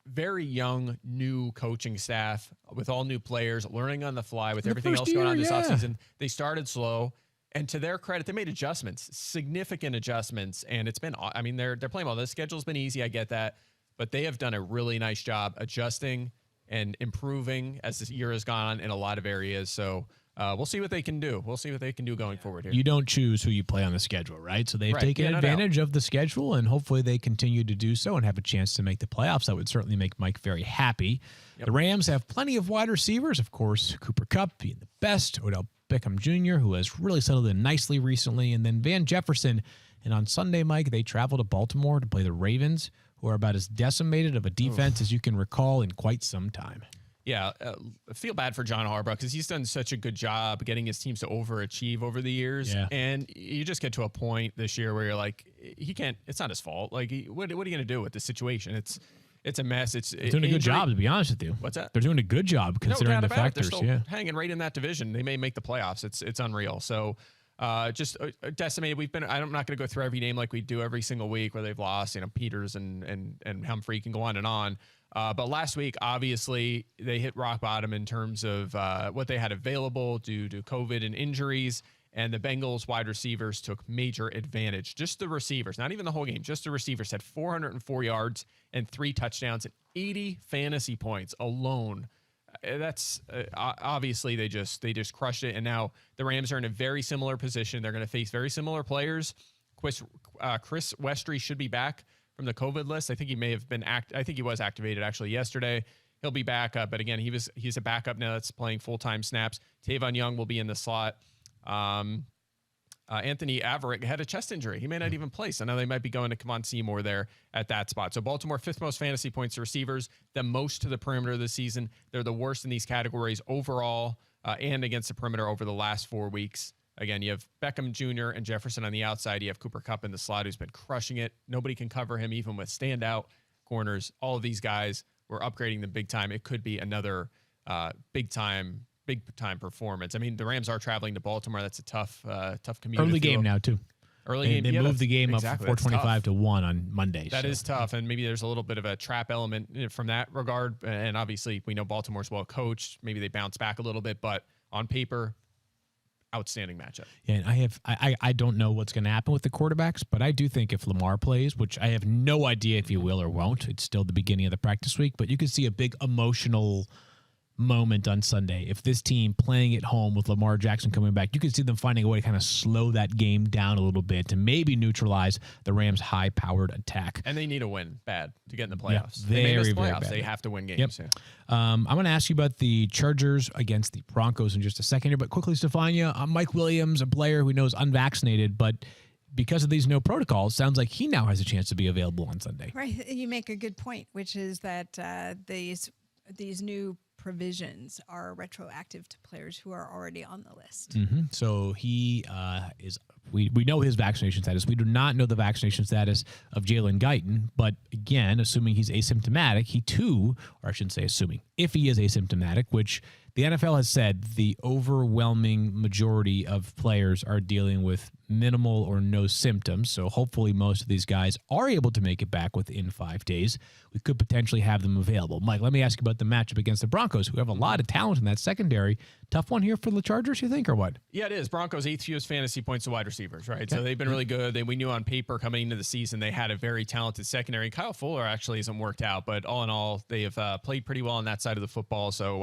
very young, new coaching staff with all new players, learning on the fly with everything else going on this offseason. They started slow. And to their credit, they made adjustments, significant adjustments. And it's been, I mean, they're playing well. The schedule's been easy. I get that. But they have done a really nice job adjusting and improving as this year has gone on in a lot of areas. So we'll see what they can do. We'll see what they can do going forward here. You don't choose who you play on the schedule, right? So they've taken advantage of the schedule, and hopefully they continue to do so and have a chance to make the playoffs. That would certainly make Mike very happy. Yep. The Rams have plenty of wide receivers. Of course, Cooper Kupp being the best, Odell Beckham Jr., who has really settled in nicely recently, and then Van Jefferson. And on Sunday, Mike, they travel to Baltimore to play the Ravens, who are about as decimated of a defense as you can recall in quite some time. Yeah, I feel bad for John Harbaugh because he's done such a good job getting his teams to overachieve over the years. Yeah. And you just get to a point this year where you're like, he can't, it's not his fault. Like, what are you going to do with this situation? It's a mess. They're doing a good job, to be honest with you. What's that? They're doing a good job considering the factors. They're still hanging right in that division. They may make the playoffs. It's unreal. So just decimated. I'm not going to go through every name like we do every single week where they've lost, Peters and Humphrey can go on and on. But last week, obviously, they hit rock bottom in terms of what they had available due to COVID and injuries. And the Bengals wide receivers took major advantage. Just the receivers, not even the whole game, just the receivers had 404 yards and 3 touchdowns and 80 fantasy points alone. That's obviously they just crushed it. And now the Rams are in a very similar position. They're going to face very similar players. Chris Westry should be back from the COVID list. I think he may have been I think he was activated actually yesterday. He'll be back, but again, he's a backup now that's playing full-time snaps. Tavon Young will be in the slot. Anthony Averitt had a chest injury. He may not even play. So now they might be going to Kevon Seymour there at that spot. So Baltimore, 5th most fantasy points to receivers, the most to the perimeter this season. They're the worst in these categories overall and against the perimeter over the last 4 weeks. Again, you have Beckham Jr. and Jefferson on the outside. You have Cooper Kupp in the slot, who's been crushing it. Nobody can cover him, even with standout corners. All of these guys, we're upgrading them big time. It could be another big time performance. I mean, the Rams are traveling to Baltimore. That's a tough commute. Early game now too. Early game. They moved the game up from 425 to 1 on Monday. That is tough, and maybe there's a little bit of a trap element from that regard. And obviously, we know Baltimore's well coached. Maybe they bounce back a little bit, but on paper, outstanding matchup. Yeah, and I don't know what's going to happen with the quarterbacks, but I do think if Lamar plays, which I have no idea if he will or won't, it's still the beginning of the practice week, but you could see a big emotional moment on Sunday. If this team playing at home with Lamar Jackson coming back, you could see them finding a way to kind of slow that game down a little bit to maybe neutralize the Rams' high-powered attack. And they need a win bad to get in the playoffs. Yeah, they may miss very playoffs. bad. They have to win games. Yep. I'm going to ask you about the Chargers against the Broncos in just a second here, but quickly, Stephania, Mike Williams, a player we know is unvaccinated, but because of these no protocols, sounds like he now has a chance to be available on Sunday. Right. You make a good point, which is that these new provisions are retroactive to players who are already on the list. Mm-hmm. So he is. We know his vaccination status. We do not know the vaccination status of Jalen Guyton. But again, assuming he's asymptomatic, he too, or I shouldn't say assuming, if he is asymptomatic, which the NFL has said the overwhelming majority of players are dealing with minimal or no symptoms. So hopefully most of these guys are able to make it back within 5 days. We could potentially have them available. Mike, let me ask you about the matchup against the Broncos, who have a lot of talent in that secondary. Tough one here for the Chargers, you think, or what? Yeah, it is. Broncos 8th fewest fantasy points to wide receivers, right? Okay. So they've been really good. We knew on paper coming into the season they had a very talented secondary. Kyle Fuller actually hasn't worked out, but all in all, they have played pretty well on that side of the football. So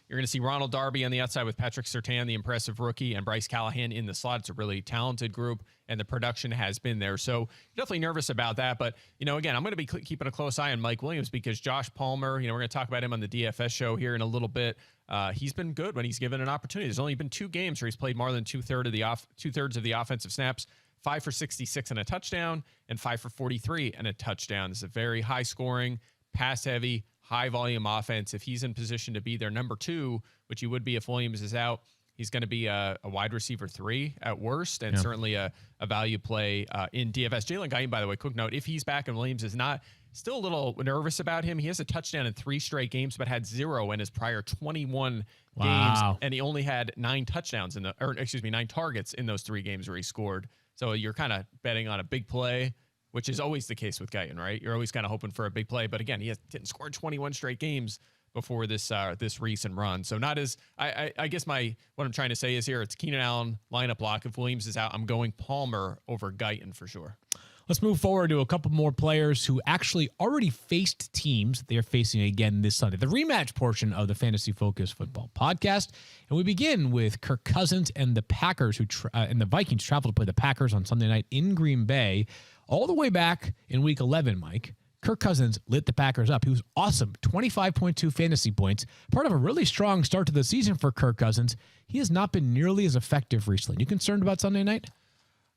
you're going to see Ronald Darby on the outside with Patrick Surtain, the impressive rookie, and Bryce Callahan in the slot. It's a really talented group, and the production has been there. So definitely nervous about that. But, again, I'm going to be keeping a close eye on Mike Williams because Josh Palmer, we're going to talk about him on the DFS show here in a little bit. He's been good when he's given an opportunity. There's only been 2 games where he's played more than two-thirds of the offensive snaps, 5 for 66 and a touchdown, and 5 for 43 and a touchdown. This is a very high-scoring, pass-heavy, high-volume offense. If he's in position to be their number 2, which he would be if Williams is out, he's going to be a wide receiver 3 at worst, and certainly a value play in DFS. Jalen Guyton, by the way, quick note, if he's back and Williams is not, Still a little nervous about him. He has a touchdown in 3 straight games, but had 0 in his prior 21 games, and he only had 9 touchdowns 9 targets in those 3 games where he scored. So you're kind of betting on a big play, which is always the case with Guyton, right? You're always kind of hoping for a big play, but again, he didn't score 21 straight games before this recent run. So not as I guess what I'm trying to say is here, it's Keenan Allen lineup block. If Williams is out, I'm going Palmer over Guyton for sure. Let's move forward to a couple more players who actually already faced teams they are facing again this Sunday. The rematch portion of the Fantasy Focus Football Podcast, and we begin with Kirk Cousins and the Packers, and the Vikings travel to play the Packers on Sunday night in Green Bay. All the way back in Week 11, Mike, Kirk Cousins lit the Packers up. He was awesome. 25.2 fantasy points. Part of a really strong start to the season for Kirk Cousins. He has not been nearly as effective recently. You concerned about Sunday night?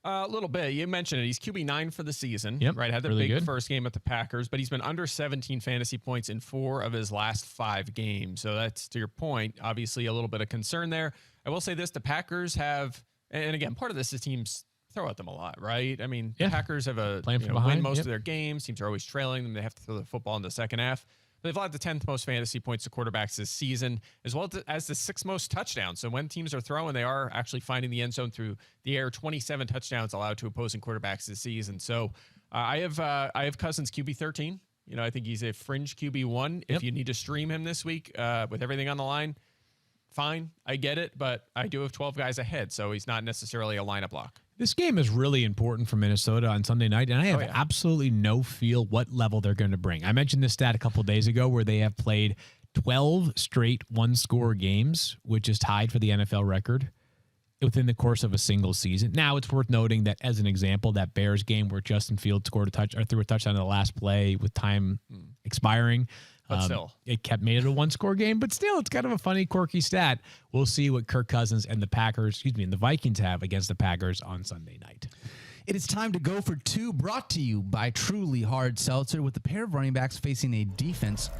A little bit. You mentioned it. He's QB9 for the season. Yep, right. Had the really big good first game at the Packers, but he's been under 17 fantasy points in 4 of his last 5 games. So that's, to your point, obviously a little bit of concern there. I will say this. The Packers have, and again, part of this is teams throw at them a lot, right? I mean, the Packers have win most of their games. Teams are always trailing them. They have to throw the football in the second half. But they've allowed the 10th most fantasy points to quarterbacks this season, as well as the 6th most touchdowns. So when teams are throwing, they are actually finding the end zone through the air. 27 touchdowns allowed to opposing quarterbacks this season. So I have Cousins QB 13. I think he's a fringe QB 1. If you need to stream him this week with everything on the line, fine, I get it. But I do have 12 guys ahead, so he's not necessarily a lineup block. This game is really important for Minnesota on Sunday night, and I have absolutely no feel what level they're going to bring. I mentioned this stat a couple of days ago where they have played 12 straight one-score games, which is tied for the NFL record within the course of a single season. Now, it's worth noting that, as an example, that Bears game where Justin Fields threw a touchdown in the last play with time expiring. But still, it made it a one-score game, but still, it's kind of a funny, quirky stat. We'll see what Kirk Cousins and the Vikings have against the Packers on Sunday night. It is time to go for 2, brought to you by Truly Hard Seltzer, with the pair of running backs facing a defense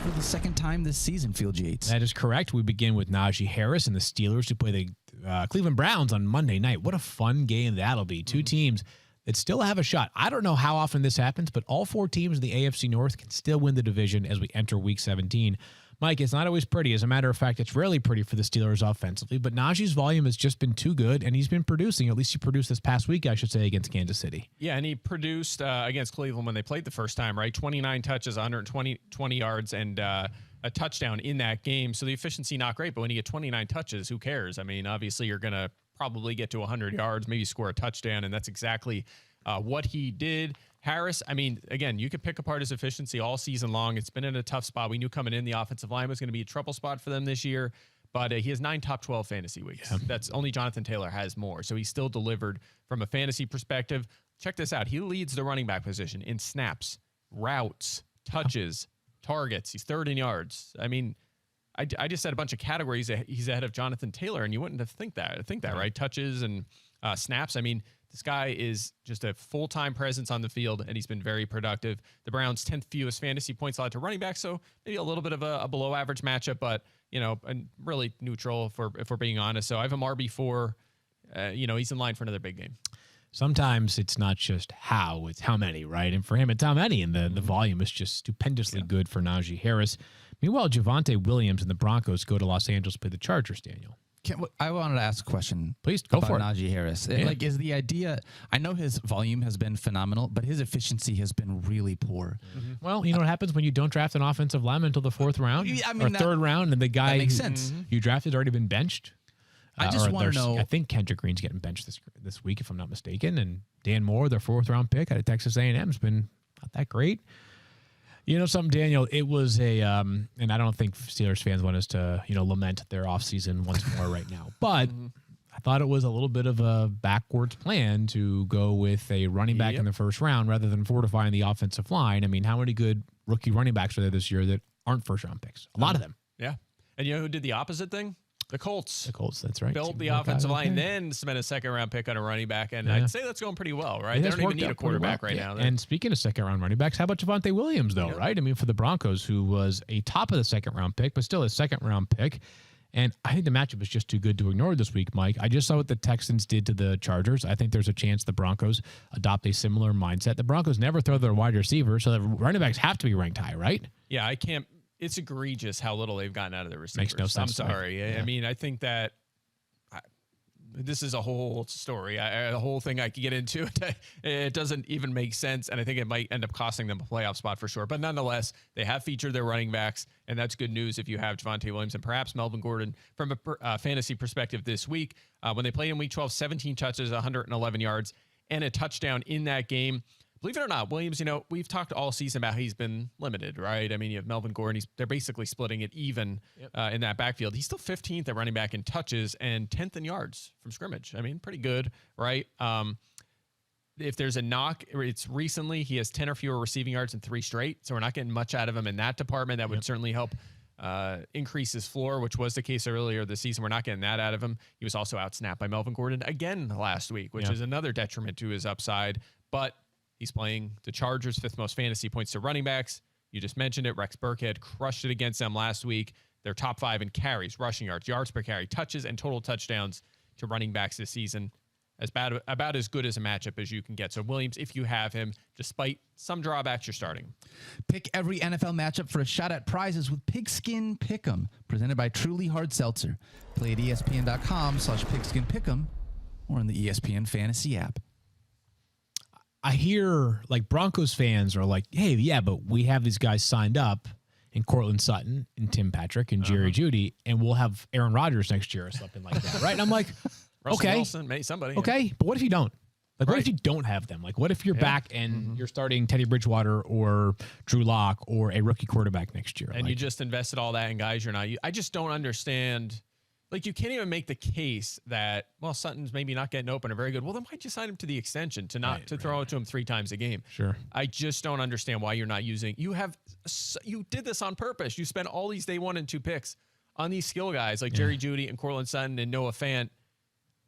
for the second time this season, Field Yates. That is correct. We begin with Najee Harris and the Steelers, who play the Cleveland Browns on Monday night. What a fun game that'll be. 2 teams that still have a shot. I don't know how often this happens, but all 4 teams in the AFC North can still win the division as we enter Week 17. Mike, it's not always pretty. As a matter of fact, it's rarely pretty for the Steelers offensively, but Najee's volume has just been too good, and he's been producing. At least he produced this past week, I should say, against Kansas City. Yeah, and he produced against Cleveland when they played the first time, right? 29 touches, 120 yards, and a touchdown in that game. So the efficiency, not great, but when you get 29 touches, who cares? I mean, obviously you're going to probably get to 100 yards, maybe score a touchdown, and that's exactly what he did. Harris, I mean, again, you could pick apart his efficiency all season long. It's been in a tough spot. We knew coming in the offensive line was going to be a trouble spot for them this year, but he has 9 top 12 fantasy weeks. Yeah. That's only Jonathan Taylor has more. So he still delivered from a fantasy perspective. Check this out. He leads the running back position in snaps, routes, touches, targets. He's 3rd in yards. I mean, I just said a bunch of categories that he's ahead of Jonathan Taylor, and you wouldn't have think that, right? Touches and snaps. I mean, this guy is just a full-time presence on the field, and he's been very productive. The Browns' 10th fewest fantasy points allowed to running back, so maybe a little bit of a below-average matchup, but, and really neutral if we're being honest. So I have him RB4. He's in line for another big game. Sometimes it's not just how, it's how many, right? And for him, it's how many, and the volume is just stupendously good for Najee Harris. Meanwhile, Javonte Williams and the Broncos go to Los Angeles to play the Chargers, Daniel. I wanted to ask a question. Please go for it. Najee Harris. Yeah. Is the idea? I know his volume has been phenomenal, but his efficiency has been really poor. Mm-hmm. Well, you know what happens when you don't draft an offensive lineman until the 4th round or 3rd round, and the guy makes sense. You drafted has already been benched. I just want to know. I think Kendrick Green's getting benched this week, if I'm not mistaken, and Dan Moore, their 4th round pick out of Texas A&M, has been not that great. You know something, Daniel? It was and I don't think Steelers fans want us to, lament their offseason once more right now. But I thought it was a little bit of a backwards plan to go with a running back in the 1st round rather than fortifying the offensive line. I mean, how many good rookie running backs are there this year that aren't 1st-round picks? A lot of them. Yeah. And you know who did the opposite thing? The Colts. That's right. Built the offensive line, then spent a 2nd-round pick on a running back, and I'd say that's going pretty well, right? They don't even need a quarterback right now. And speaking of 2nd-round running backs, how about Javonte Williams, though, right? I mean, for the Broncos, who was a top of the 2nd-round pick, but still a 2nd-round pick. And I think the matchup is just too good to ignore this week, Mike. I just saw what the Texans did to the Chargers. I think there's a chance the Broncos adopt a similar mindset. The Broncos never throw their wide receiver, so the running backs have to be ranked high, right? Yeah, I can't. It's egregious how little they've gotten out of the receivers. Makes no sense. I'm sorry. Yeah. I mean, I think that this is a whole story, a whole thing I could get into. It doesn't even make sense, and I think it might end up costing them a playoff spot for sure. But nonetheless, they have featured their running backs, and that's good news if you have Javonte Williams and perhaps Melvin Gordon from a fantasy perspective this week. When they played in Week 12, 17 touches, 111 yards, and a touchdown in that game. Believe it or not, Williams, we've talked all season about how he's been limited, right? I mean, you have Melvin Gordon. They're basically splitting it even in that backfield. He's still 15th at running back in touches and 10th in yards from scrimmage. I mean, pretty good, right? If there's a knock, it's recently he has 10 or fewer receiving yards in 3 straight, so we're not getting much out of him in that department. That would certainly help increase his floor, which was the case earlier this season. We're not getting that out of him. He was also outsnapped by Melvin Gordon again last week, which is another detriment to his upside, but he's playing the Chargers' 5th most fantasy points to running backs. You just mentioned it. Rex Burkhead crushed it against them last week. They're top 5 in carries, rushing yards, yards per carry, touches, and total touchdowns to running backs this season. About as good as a matchup as you can get. So Williams, if you have him, despite some drawbacks, you're starting. Pick every NFL matchup for a shot at prizes with Pigskin Pick'em, presented by Truly Hard Seltzer. Play at ESPN.com/PigskinPick'em or in the ESPN Fantasy app. I hear like Broncos fans are like, hey, yeah, but we have these guys signed up in Cortland Sutton and Tim Patrick and Jerry Jeudy, and we'll have Aaron Rodgers next year or something like that, right? And I'm like, okay, Wilson, maybe somebody. Okay, but what if you don't? Like, what if you don't have them? Like, what if you're back and you're starting Teddy Bridgewater or Drew Lock or a rookie quarterback next year? And you just invested all that in guys you're not. I just don't understand. Like, you can't even make the case that, well, Sutton's maybe not getting open or very good. Well, then why'd you sign him to the extension to not throw it to him 3 times a game? Sure. I just don't understand why you're not using. You did this on purpose. You spent all these day 1 and 2 picks on these skill guys like Jerry Jeudy and Cortland Sutton and Noah Fant,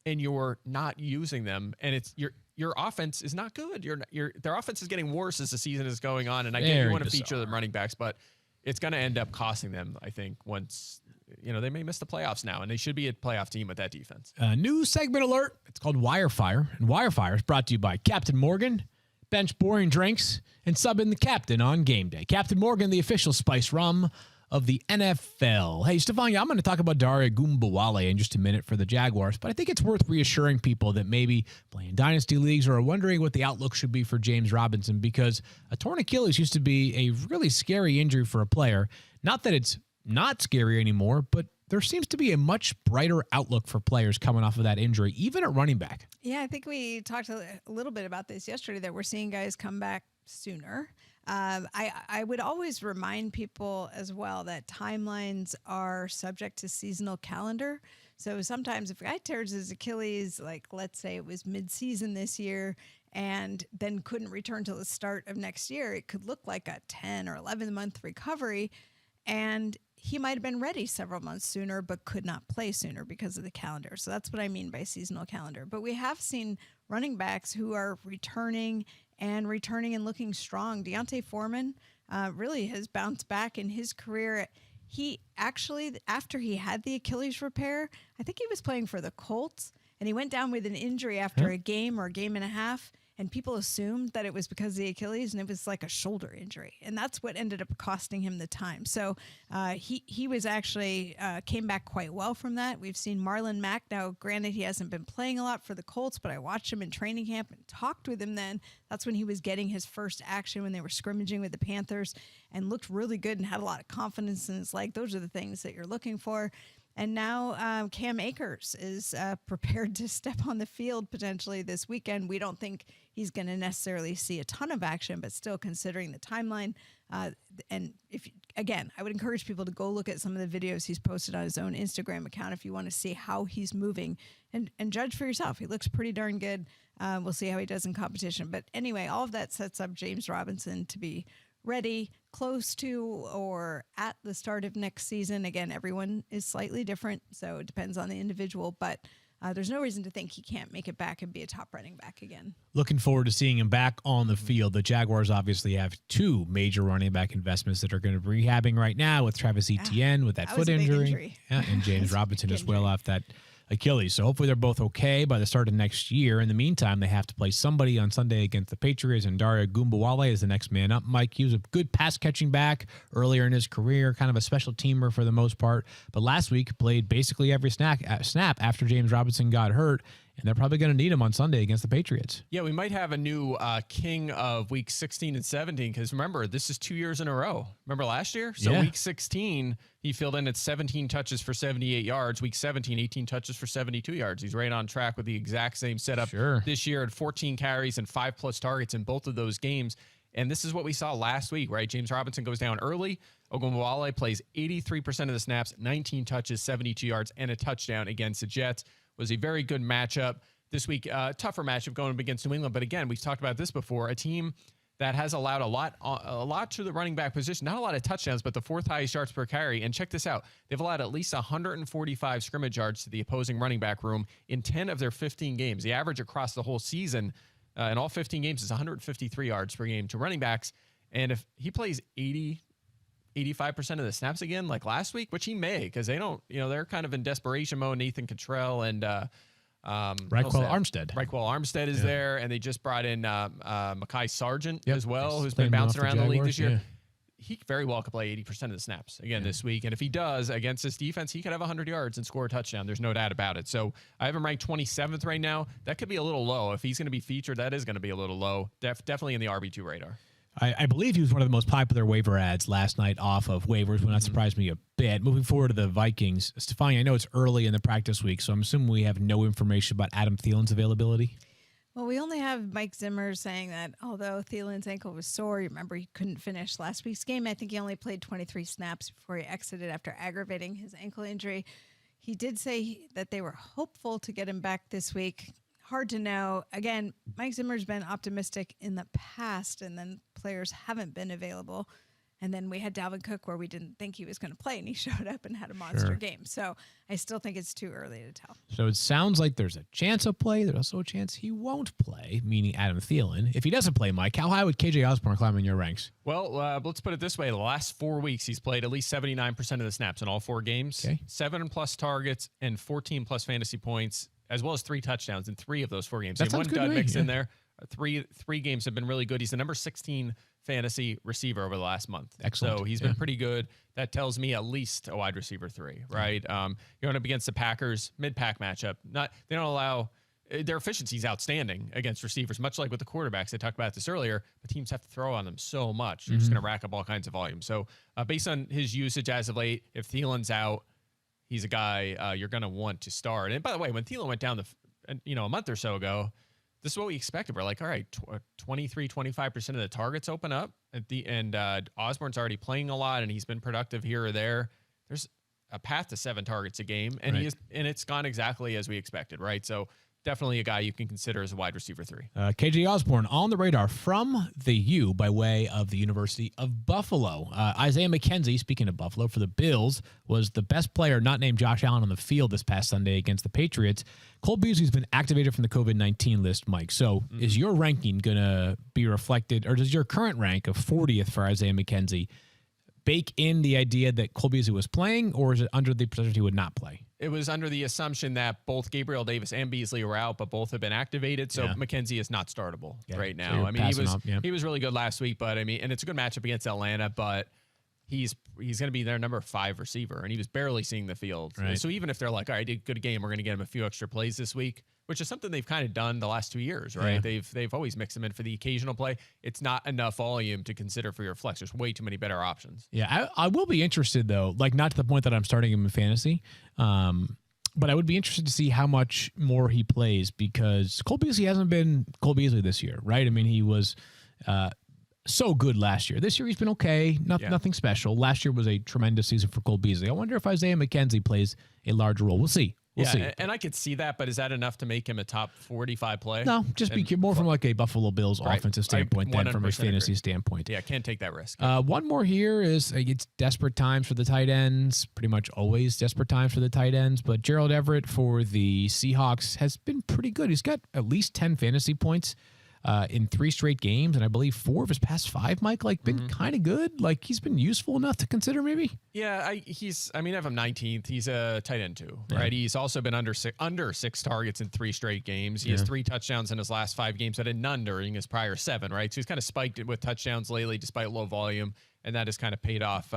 and you're not using them. And it's your offense is not good. Their offense is getting worse as the season is going on. And I get you want to feature the running backs, but it's going to end up costing them, I think, once. They may miss the playoffs now, and they should be a playoff team with that defense. New segment alert. It's called Wire Fire, and Wire Fire is brought to you by Captain Morgan, bench boring drinks, and sub in the captain on game day. Captain Morgan, the official spice rum of the NFL. Hey, Stephania, I'm going to talk about Dare Ogunbowale in just a minute for the Jaguars, but I think it's worth reassuring people that maybe playing dynasty leagues or are wondering what the outlook should be for James Robinson, because a torn Achilles used to be a really scary injury for a player. Not that it's not scary anymore, but there seems to be a much brighter outlook for players coming off of that injury, even at running back. Yeah, I think we talked a little bit about this yesterday, that we're seeing guys come back sooner. I would always remind people as well that timelines are subject to seasonal calendar. So sometimes if a guy tears his Achilles, like let's say it was mid-season this year, and then couldn't return till the start of next year, it could look like a 10 or 11-month recovery. And he might have been ready several months sooner, but could not play sooner because of the calendar. So that's what I mean by seasonal calendar. But we have seen running backs who are returning and looking strong. Deontay Foreman really has bounced back in his career. He actually, after he had the Achilles repair, I think he was playing for the Colts, and he went down with an injury after a game or a game and a half. And people assumed that it was because of the Achilles, and it was like a shoulder injury. And that's what ended up costing him the time. So he was actually came back quite well from that. We've seen Marlon Mack. Now, granted, he hasn't been playing a lot for the Colts, but I watched him in training camp and talked with him then. That's when he was getting his first action when they were scrimmaging with the Panthers, and looked really good and had a lot of confidence in his leg. Those are the things that you're looking for. And now Cam Akers is prepared to step on the field potentially this weekend. We don't think he's going to necessarily see a ton of action, but still considering the timeline. And I would encourage people to go look at some of the videos he's posted on his own Instagram account if you want to see how he's moving and judge for yourself. He looks pretty darn good. We'll see how he does in competition. But anyway, all of that sets up James Robinson to be ready, close to, or at the start of next season. Again, everyone is slightly different, so it depends on the individual, but there's no reason to think he can't make it back and be a top running back again. Looking forward to seeing him back on the field. The Jaguars obviously have two major running back investments that are going to be rehabbing right now with Travis Etienne with that foot injury. Yeah, and James Robinson as well off that Achilles. So hopefully they're both okay by the start of next year. In the meantime, they have to play somebody on Sunday against the Patriots, and Dario Gumbawale is the next man up. Mike, he was a good pass-catching back earlier in his career, kind of a special teamer for the most part. But last week played basically every snap after James Robinson got hurt, and they're probably going to need him on Sunday against the Patriots. Yeah, we might have a new king of week 16 and 17 because remember, this is 2 years in a row. Remember last year? So week 16, he filled in at 17 touches for 78 yards. Week 17, 18 touches for 72 yards. He's right on track with the exact same setup this year at 14 carries and 5+ targets in both of those games. And this is what we saw last week, right? James Robinson goes down early. Ogunbowale plays 83% of the snaps, 19 touches, 72 yards, and a touchdown against the Jets. Was a very good matchup this week. Tougher matchup going up against New England. But again, we've talked about this before. A team that has allowed a lot to the running back position. Not a lot of touchdowns, but the 4th highest yards per carry. And check this out. They've allowed at least 145 scrimmage yards to the opposing running back room in 10 of their 15 games. The average across the whole season in all 15 games is 153 yards per game to running backs. And if he plays 85% of the snaps again, like last week, which he may, because they don't, they're kind of in desperation mode. Nathan Cottrell and Raquel Armstead is there, and they just brought in Mekhi Sargent as well, who's been bouncing around the league this year. He very well could play 80% of the snaps again this week. And if he does against this defense, he could have 100 yards and score a touchdown. There's no doubt about it. So I have him ranked 27th right now. That could be a little low. If he's going to be featured, that is going to be a little low. Definitely in the RB2 radar. I believe he was one of the most popular waiver ads last night off of waivers, would not surprise me a bit. Moving forward to the Vikings, Stephania, I know it's early in the practice week, so I'm assuming we have no information about Adam Thielen's availability. Well, we only have Mike Zimmer saying that although Thielen's ankle was sore, remember he couldn't finish last week's game. I think he only played 23 snaps before he exited after aggravating his ankle injury. He did say that they were hopeful to get him back this week. Hard to know. Again, Mike Zimmer's been optimistic in the past, and then players haven't been available. And then we had Dalvin Cook where we didn't think he was going to play, and he showed up and had a monster game. So I still think it's too early to tell. So it sounds like there's a chance of play. There's also a chance he won't play, meaning Adam Thielen. If he doesn't play, Mike, how high would KJ Osborne climb in your ranks? Well, let's put it this way. The last 4 weeks, he's played at least 79% of the snaps in all 4 games. 7+ targets and 14+ fantasy points, as well as 3 touchdowns in 3 of those 4 games. That sounds one good dud to me, mixed in there. Three games have been really good. He's the number 16 fantasy receiver over the last month. Excellent. So he's been pretty good. That tells me at least a wide receiver 3, right? You're going up against the Packers, mid-pack matchup. They don't allow their efficiency is outstanding against receivers, much like with the quarterbacks. I talked about this earlier, but teams have to throw on them so much. You're just going to rack up all kinds of volume. So based on his usage as of late, if Thielen's out, he's a guy you're going to want to start. And by the way, when Thielen went down a month or so ago, this is what we expected. We're like, all right, 23, 25% of the targets open up, and Osborne's already playing a lot, and he's been productive here or there. There's a path to 7 targets a game, and it's gone exactly as we expected, right? So definitely a guy you can consider as a wide receiver 3. KJ Osborne on the radar from the U by way of the University of Buffalo. Isaiah McKenzie, speaking of Buffalo, for the Bills, was the best player not named Josh Allen on the field this past Sunday against the Patriots. Cole Beasley's been activated from the COVID-19 list, Mike. So is your ranking going to be reflected, or does your current rank of 40th for Isaiah McKenzie bake in the idea that Cole Beasley was playing, or is it under the presumption he would not play? It was under the assumption that both Gabriel Davis and Beasley were out, but both have been activated. So McKenzie is not startable right now. So he was really good last week, but and it's a good matchup against Atlanta, but he's going to be their number 5 receiver, and he was barely seeing the field. Right. So even if they're like, all right, did good game, we're going to get him a few extra plays this week, which is something they've kind of done the last 2 years, right? Yeah. They've always mixed them in for the occasional play. It's not enough volume to consider for your flex. There's way too many better options. Yeah, I will be interested, though, like not to the point that I'm starting him in fantasy, but I would be interested to see how much more he plays, because Cole Beasley hasn't been Cole Beasley this year, right? I mean, he was so good last year. This year he's been okay, nothing special. Last year was a tremendous season for Cole Beasley. I wonder if Isaiah McKenzie plays a larger role. We'll see. We'll see. And I could see that, but is that enough to make him a top 45 play? No, just be more from like a Buffalo Bills offensive standpoint than from a 100% fantasy agree. standpoint. Yeah, can't take that risk. One more here is it's desperate times for the tight ends. Pretty much always desperate times for the tight ends. But Gerald Everett for the Seahawks has been pretty good. He's got at least 10 fantasy points in 3 straight games, and I believe 4 of his past 5, Mike, like been kind of good. Like he's been useful enough to consider maybe. Yeah, I have him 19th. He's a tight end too, right? He's also been under 6 targets in 3 straight games. He has 3 touchdowns in his last 5 games, but had none during his prior 7, right? So he's kind of spiked it with touchdowns lately despite low volume, and that has kind of paid off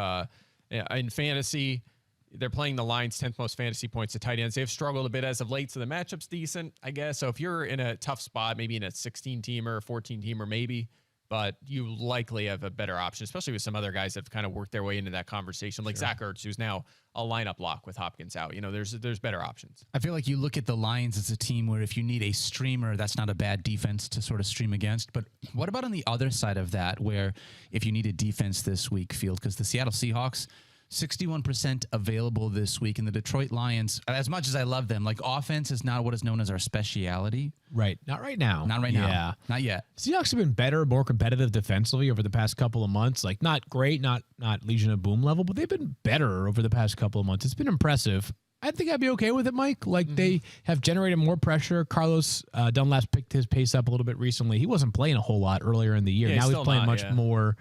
in fantasy. They're playing the Lions' 10th most fantasy points to tight ends. They've struggled a bit as of late, so the matchup's decent, I guess. So if you're in a tough spot, maybe in a 16-teamer, 14-teamer, maybe, but you likely have a better option, especially with some other guys that have kind of worked their way into that conversation, like Zach Ertz, who's now a lineup lock with Hopkins out. You know, there's better options. I feel like you look at the Lions as a team where if you need a streamer, that's not a bad defense to sort of stream against. But what about on the other side of that, where if you need a defense this week, Field, because the Seattle Seahawks, 61% available this week, and the Detroit Lions, as much as I love them, like offense is not what is known as our speciality. Right. Not right now. Not right now. Yeah. Not yet. Seahawks have been better, more competitive defensively over the past couple of months. Like not great, not Legion of Boom level, but they've been better over the past couple of months. It's been impressive. I think I'd be okay with it, Mike. Like they have generated more pressure. Carlos Dunlap's picked his pace up a little bit recently. He wasn't playing a whole lot earlier in the year. Now he's playing much more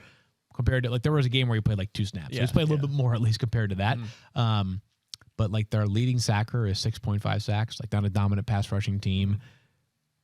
compared to, like, there was a game where he played like 2 snaps. So he's played a little bit more, at least compared to that. But like their leading sacker is 6.5 sacks, like not a dominant pass rushing team.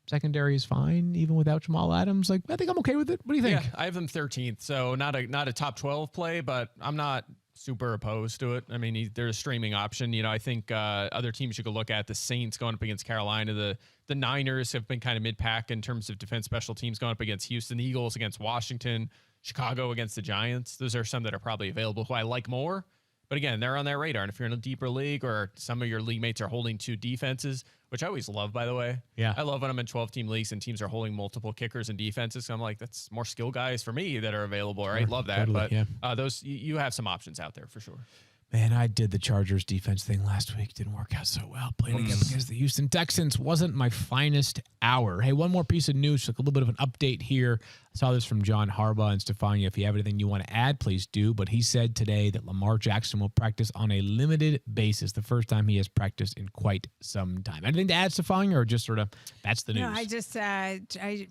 Secondary is fine, even without Jamal Adams. Like, I think I'm okay with it. What do you think? Yeah, I have them 13th, so not a top 12 play, but I'm not super opposed to it. I mean, they're a streaming option. You know, I think other teams you could look at, the Saints going up against Carolina, the Niners have been kind of mid-pack in terms of defense special teams going up against Houston, the Eagles against Washington, Chicago against the Giants. Those are some that are probably available who I like more. But again, they're on that radar. And if you're in a deeper league or some of your league mates are holding 2 defenses, which I always love, by the way. Yeah. I love when I'm in 12-team leagues and teams are holding multiple kickers and defenses. So I'm like, that's more skill guys for me that are available, right? Love that. Totally, but those, you have some options out there for sure. Man, I did the Chargers defense thing last week. Didn't work out so well. Playing against the Houston Texans wasn't my finest hour. Hey, one more piece of news, like a little bit of an update here. I saw this from John Harbaugh and Stephania. If you have anything you want to add, please do. But he said today that Lamar Jackson will practice on a limited basis, the first time he has practiced in quite some time. Anything to add, Stephania, or just sort of that's the news? No, I just I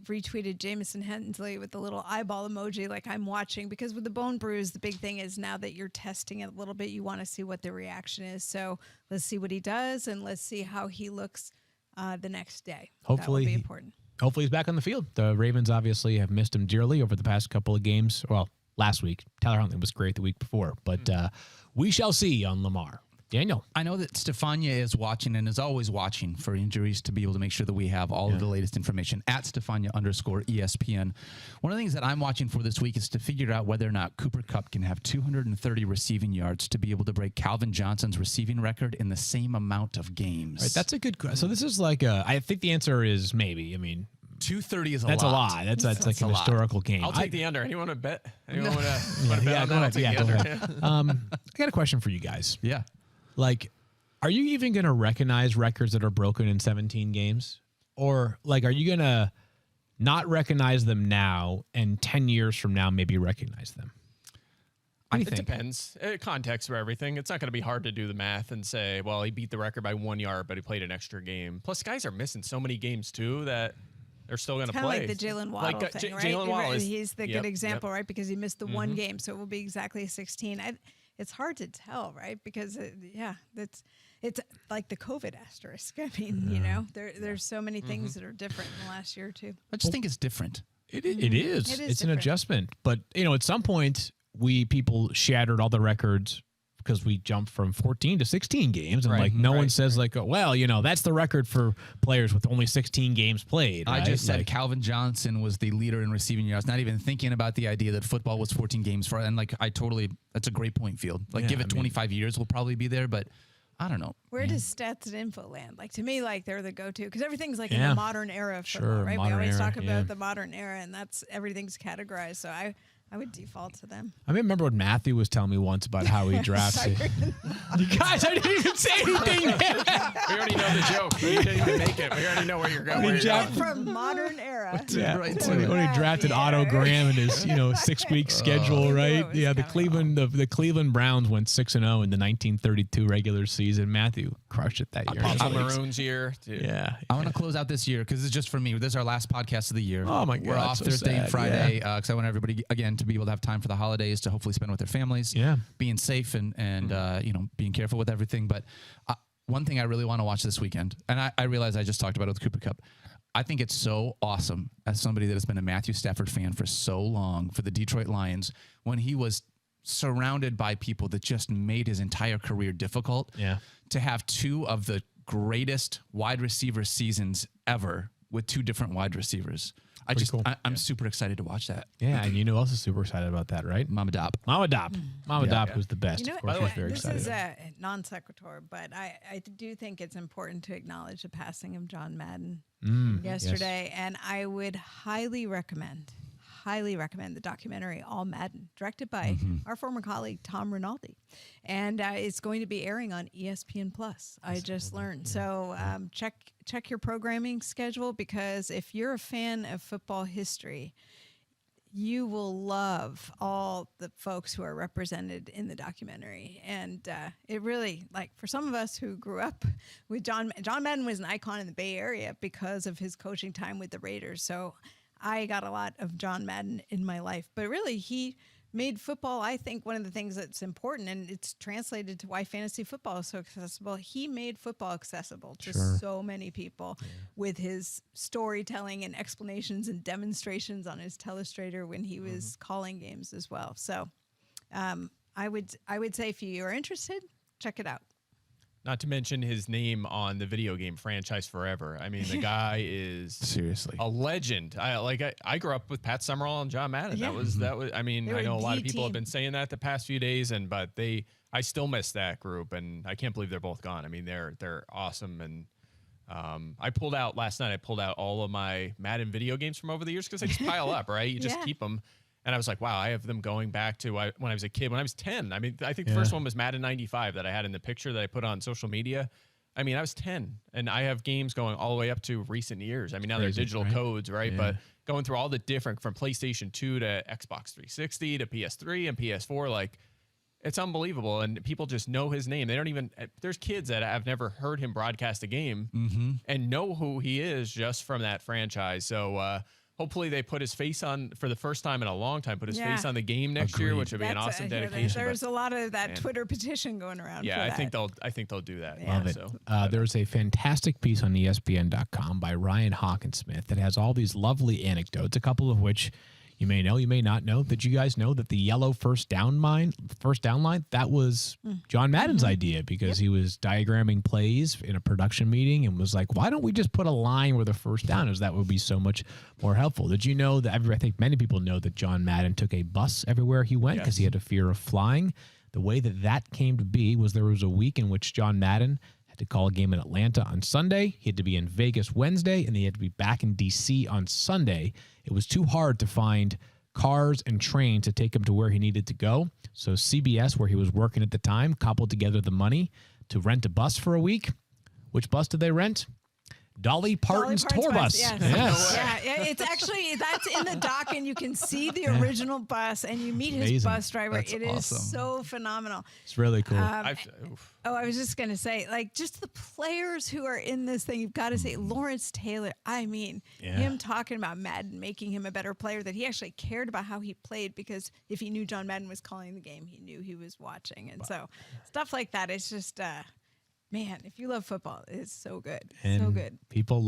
retweeted Jamison Hensley with the little eyeball emoji like I'm watching, because with the bone bruise, the big thing is now that you're testing it a little bit, you want to see what the reaction is. So let's see what he does, and let's see how he looks the next day. Hopefully, that will be important. Hopefully he's back on the field. The Ravens obviously have missed him dearly over the past couple of games. Well, last week. Tyler Huntley was great the week before. But we shall see on Lamar. Daniel. I know that Stephania is watching and is always watching for injuries to be able to make sure that we have all of the latest information at Stephania_ESPN. One of the things that I'm watching for this week is to figure out whether or not Cooper Kupp can have 230 receiving yards to be able to break Calvin Johnson's receiving record in the same amount of games. Right, that's a good question. So this is like I think the answer is maybe. I mean, 230 is a that's lot. a lot. That's like an historical game. I'll take the under. Anyone want to bet? Anyone want to bet on that? I'll take the under. I got a question for you guys. Yeah. Like, are you even going to recognize records that are broken in 17 games? Or, like, are you going to not recognize them now and 10 years from now maybe recognize them? It depends. Context for everything. It's not going to be hard to do the math and say, well, he beat the record by 1 yard, but he played an extra game. Plus, guys are missing so many games, too, that they're still going to play. Kind of like the Jalen Waddle thing, right? Jalen Waddle he's the good example, right? Because he missed the one game, so it will be exactly 16. It's hard to tell, right? Because it's like the COVID asterisk. I mean, you know, there's so many things that are different in the last year or two. I just think it's different. It is. It's an adjustment. But, you know, at some point, people shattered all the records because we jumped from 14 to 16 games. And no one says like, oh, well, you know, that's the record for players with only 16 games played. I just said Calvin Johnson was the leader in receiving yards, not even thinking about the idea that football was 14 games for. And like, that's a great point, Field. Like, give it 25 years, we'll probably be there, but I don't know. Where does stats and info land? Like, to me, like, they're the go-to, because everything's like in the modern era of football, right? We always talk about the modern era, and that's everything's categorized. So I would default to them. I remember what Matthew was telling me once about how he drafts it. You guys, I didn't even say anything. We already know the joke. You didn't even make it. We already know where you're going. From modern era. Yeah, Right. when he drafted Otto Graham in his 6-week schedule, right? Yeah, the Cleveland Browns went 6-0 in the 1932 regular season. Matthew crushed it that year. Papa Maroons year. Dude. Yeah, I want to close out this year because it's just for me. This is our last podcast of the year. Oh my God, we're off so Thursday and sad. Friday because I want everybody again to be able to have time for the holidays to hopefully spend with their families. Yeah, being safe and being careful with everything. But one thing I really want to watch this weekend, and I realize I just talked about it with Cooper Kupp. I think it's so awesome as somebody that has been a Matthew Stafford fan for so long for the Detroit Lions when he was surrounded by people that just made his entire career difficult. Yeah, to have two of the greatest wide receiver seasons ever with two different wide receivers. I'm super excited to watch that. Yeah, and you know who else is super excited about that, right? Mama Dopp. Mama Dopp was the best. You know of course, what? she's very This excited. is a non sequitur, but I do think it's important to acknowledge the passing of John Madden yesterday, and I would highly recommend the documentary All Madden, directed by our former colleague Tom Rinaldi, and it's going to be airing on ESPN Plus. I just learned, so check your programming schedule, because if you're a fan of football history, you will love all the folks who are represented in the documentary. And it really, for some of us who grew up with John Madden was an icon in the Bay Area because of his coaching time with the Raiders. So I got a lot of John Madden in my life. But really, he made football, I think, one of the things that's important, and it's translated to why fantasy football is so accessible. He made football accessible to so many people with his storytelling and explanations and demonstrations on his telestrator when he was calling games as well. So I would say if you are interested, check it out. Not to mention his name on the video game franchise forever. I mean, the guy is seriously a legend. I grew up with Pat Summerall and John Madden. Yeah. That was. I mean, I know a lot of people have been team. saying that the past few days, but I still miss that group, and I can't believe they're both gone. I mean, they're awesome, and I pulled out last night. I pulled out all of my Madden video games from over the years because they just pile up, right? You just keep them. And I was like, wow, I have them going back to when I was a kid, when I was 10. I mean, I think the first one was Madden 95 that I had in the picture that I put on social media. I mean, I was 10, and I have games going all the way up to recent years. I mean, now they're digital codes, right? Yeah. But going through all the different, from PlayStation 2 to Xbox 360 to PS3 and PS4, it's unbelievable. And people just know his name. They don't even, there's kids that have never heard him broadcast a game and know who he is just from that franchise. So, hopefully they put his face on for the first time in a long time, put his face on the game next year, which would be an awesome dedication. There's a lot of that Twitter petition going around. Yeah, for I think they'll do that. Love it. There's a fantastic piece on ESPN.com by Ryan Hawkinsmith that has all these lovely anecdotes, a couple of which you may know, you may not know. Did you guys know that the yellow first down line, that was John Madden's idea, because he was diagramming plays in a production meeting and was like, why don't we just put a line where the first down is? That would be so much more helpful. Did you know that, I think many people know that John Madden took a bus everywhere he went because he had a fear of flying. The way that came to be was there was a week in which John Madden had to call a game in Atlanta on Sunday. He had to be in Vegas Wednesday, and he had to be back in D.C. on Sunday. It was too hard to find cars and trains to take him to where he needed to go. So CBS, where he was working at the time, cobbled together the money to rent a bus for a week. Which bus did they rent? Dolly Parton's tour bus. Yes. Yeah, it's actually, that's in the doc, and you can see the original bus, and you meet his bus driver. That's It awesome. is so phenomenal. It's really cool. I was just going to say, just the players who are in this thing, you've got to say, Lawrence Taylor, I mean, him talking about Madden, making him a better player, that he actually cared about how he played, because if he knew John Madden was calling the game, he knew he was watching. And so stuff like that, it's just... man, if you love football, it's so good. And so good. People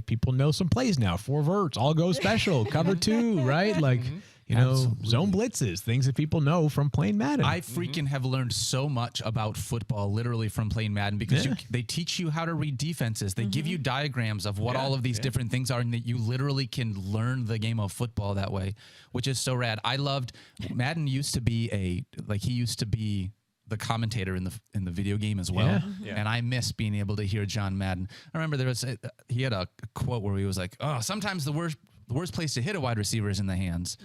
people know some plays now. 4 verts, all go special, cover 2, right? Zone blitzes, things that people know from playing Madden. I freaking have learned so much about football literally from playing Madden, because they teach you how to read defenses. They give you diagrams of what all of these different things are, and that you literally can learn the game of football that way, which is so rad. I loved Madden. Used to be he used to be the commentator in the video game as well. And I miss being able to hear John Madden. I remember he had a quote where he was like, "Oh, sometimes the the worst place to hit a wide receiver is in the hands.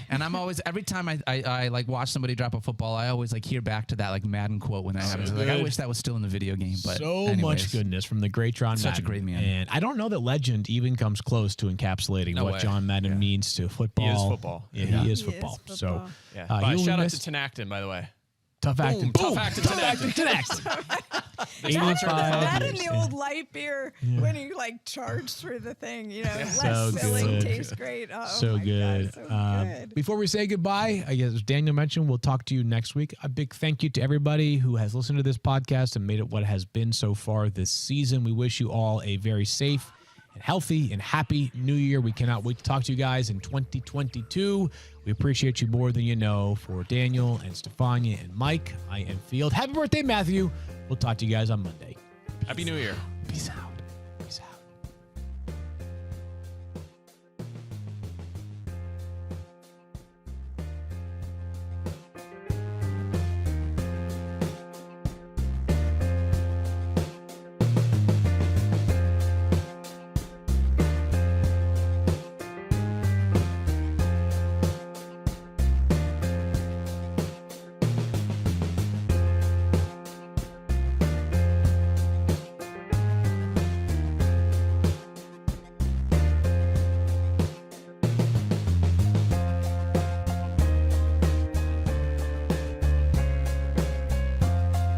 And I'm always, every time I like watch somebody drop a football, I always like hear back to that like Madden quote when that happens. Like, I wish that was still in the video game. But so anyways, much goodness from the great John Madden. Such a great man. And I don't know that legend even comes close to encapsulating No what way. John Madden means to football. He is football. Yeah, he is football. So Yeah. you Shout out missed- to Tenactin, by the way. Tough acting. Tough acting Tenactin. That and the years. old light beer when he like charged through the thing, you know, less So filling good. tastes great. Oh, So my good. God, so good. Before we say goodbye, I guess as Daniel mentioned, we'll talk to you next week. A big thank you to everybody who has listened to this podcast and made it what it has been so far this season. We wish you all a very safe and healthy and happy new year. We cannot wait to talk to you guys in 2022. We appreciate you more than you know. For Daniel and Stephania and Mike, I am Field. Happy birthday, Matthew. We'll talk to you guys on Monday. Happy New Year. Peace out.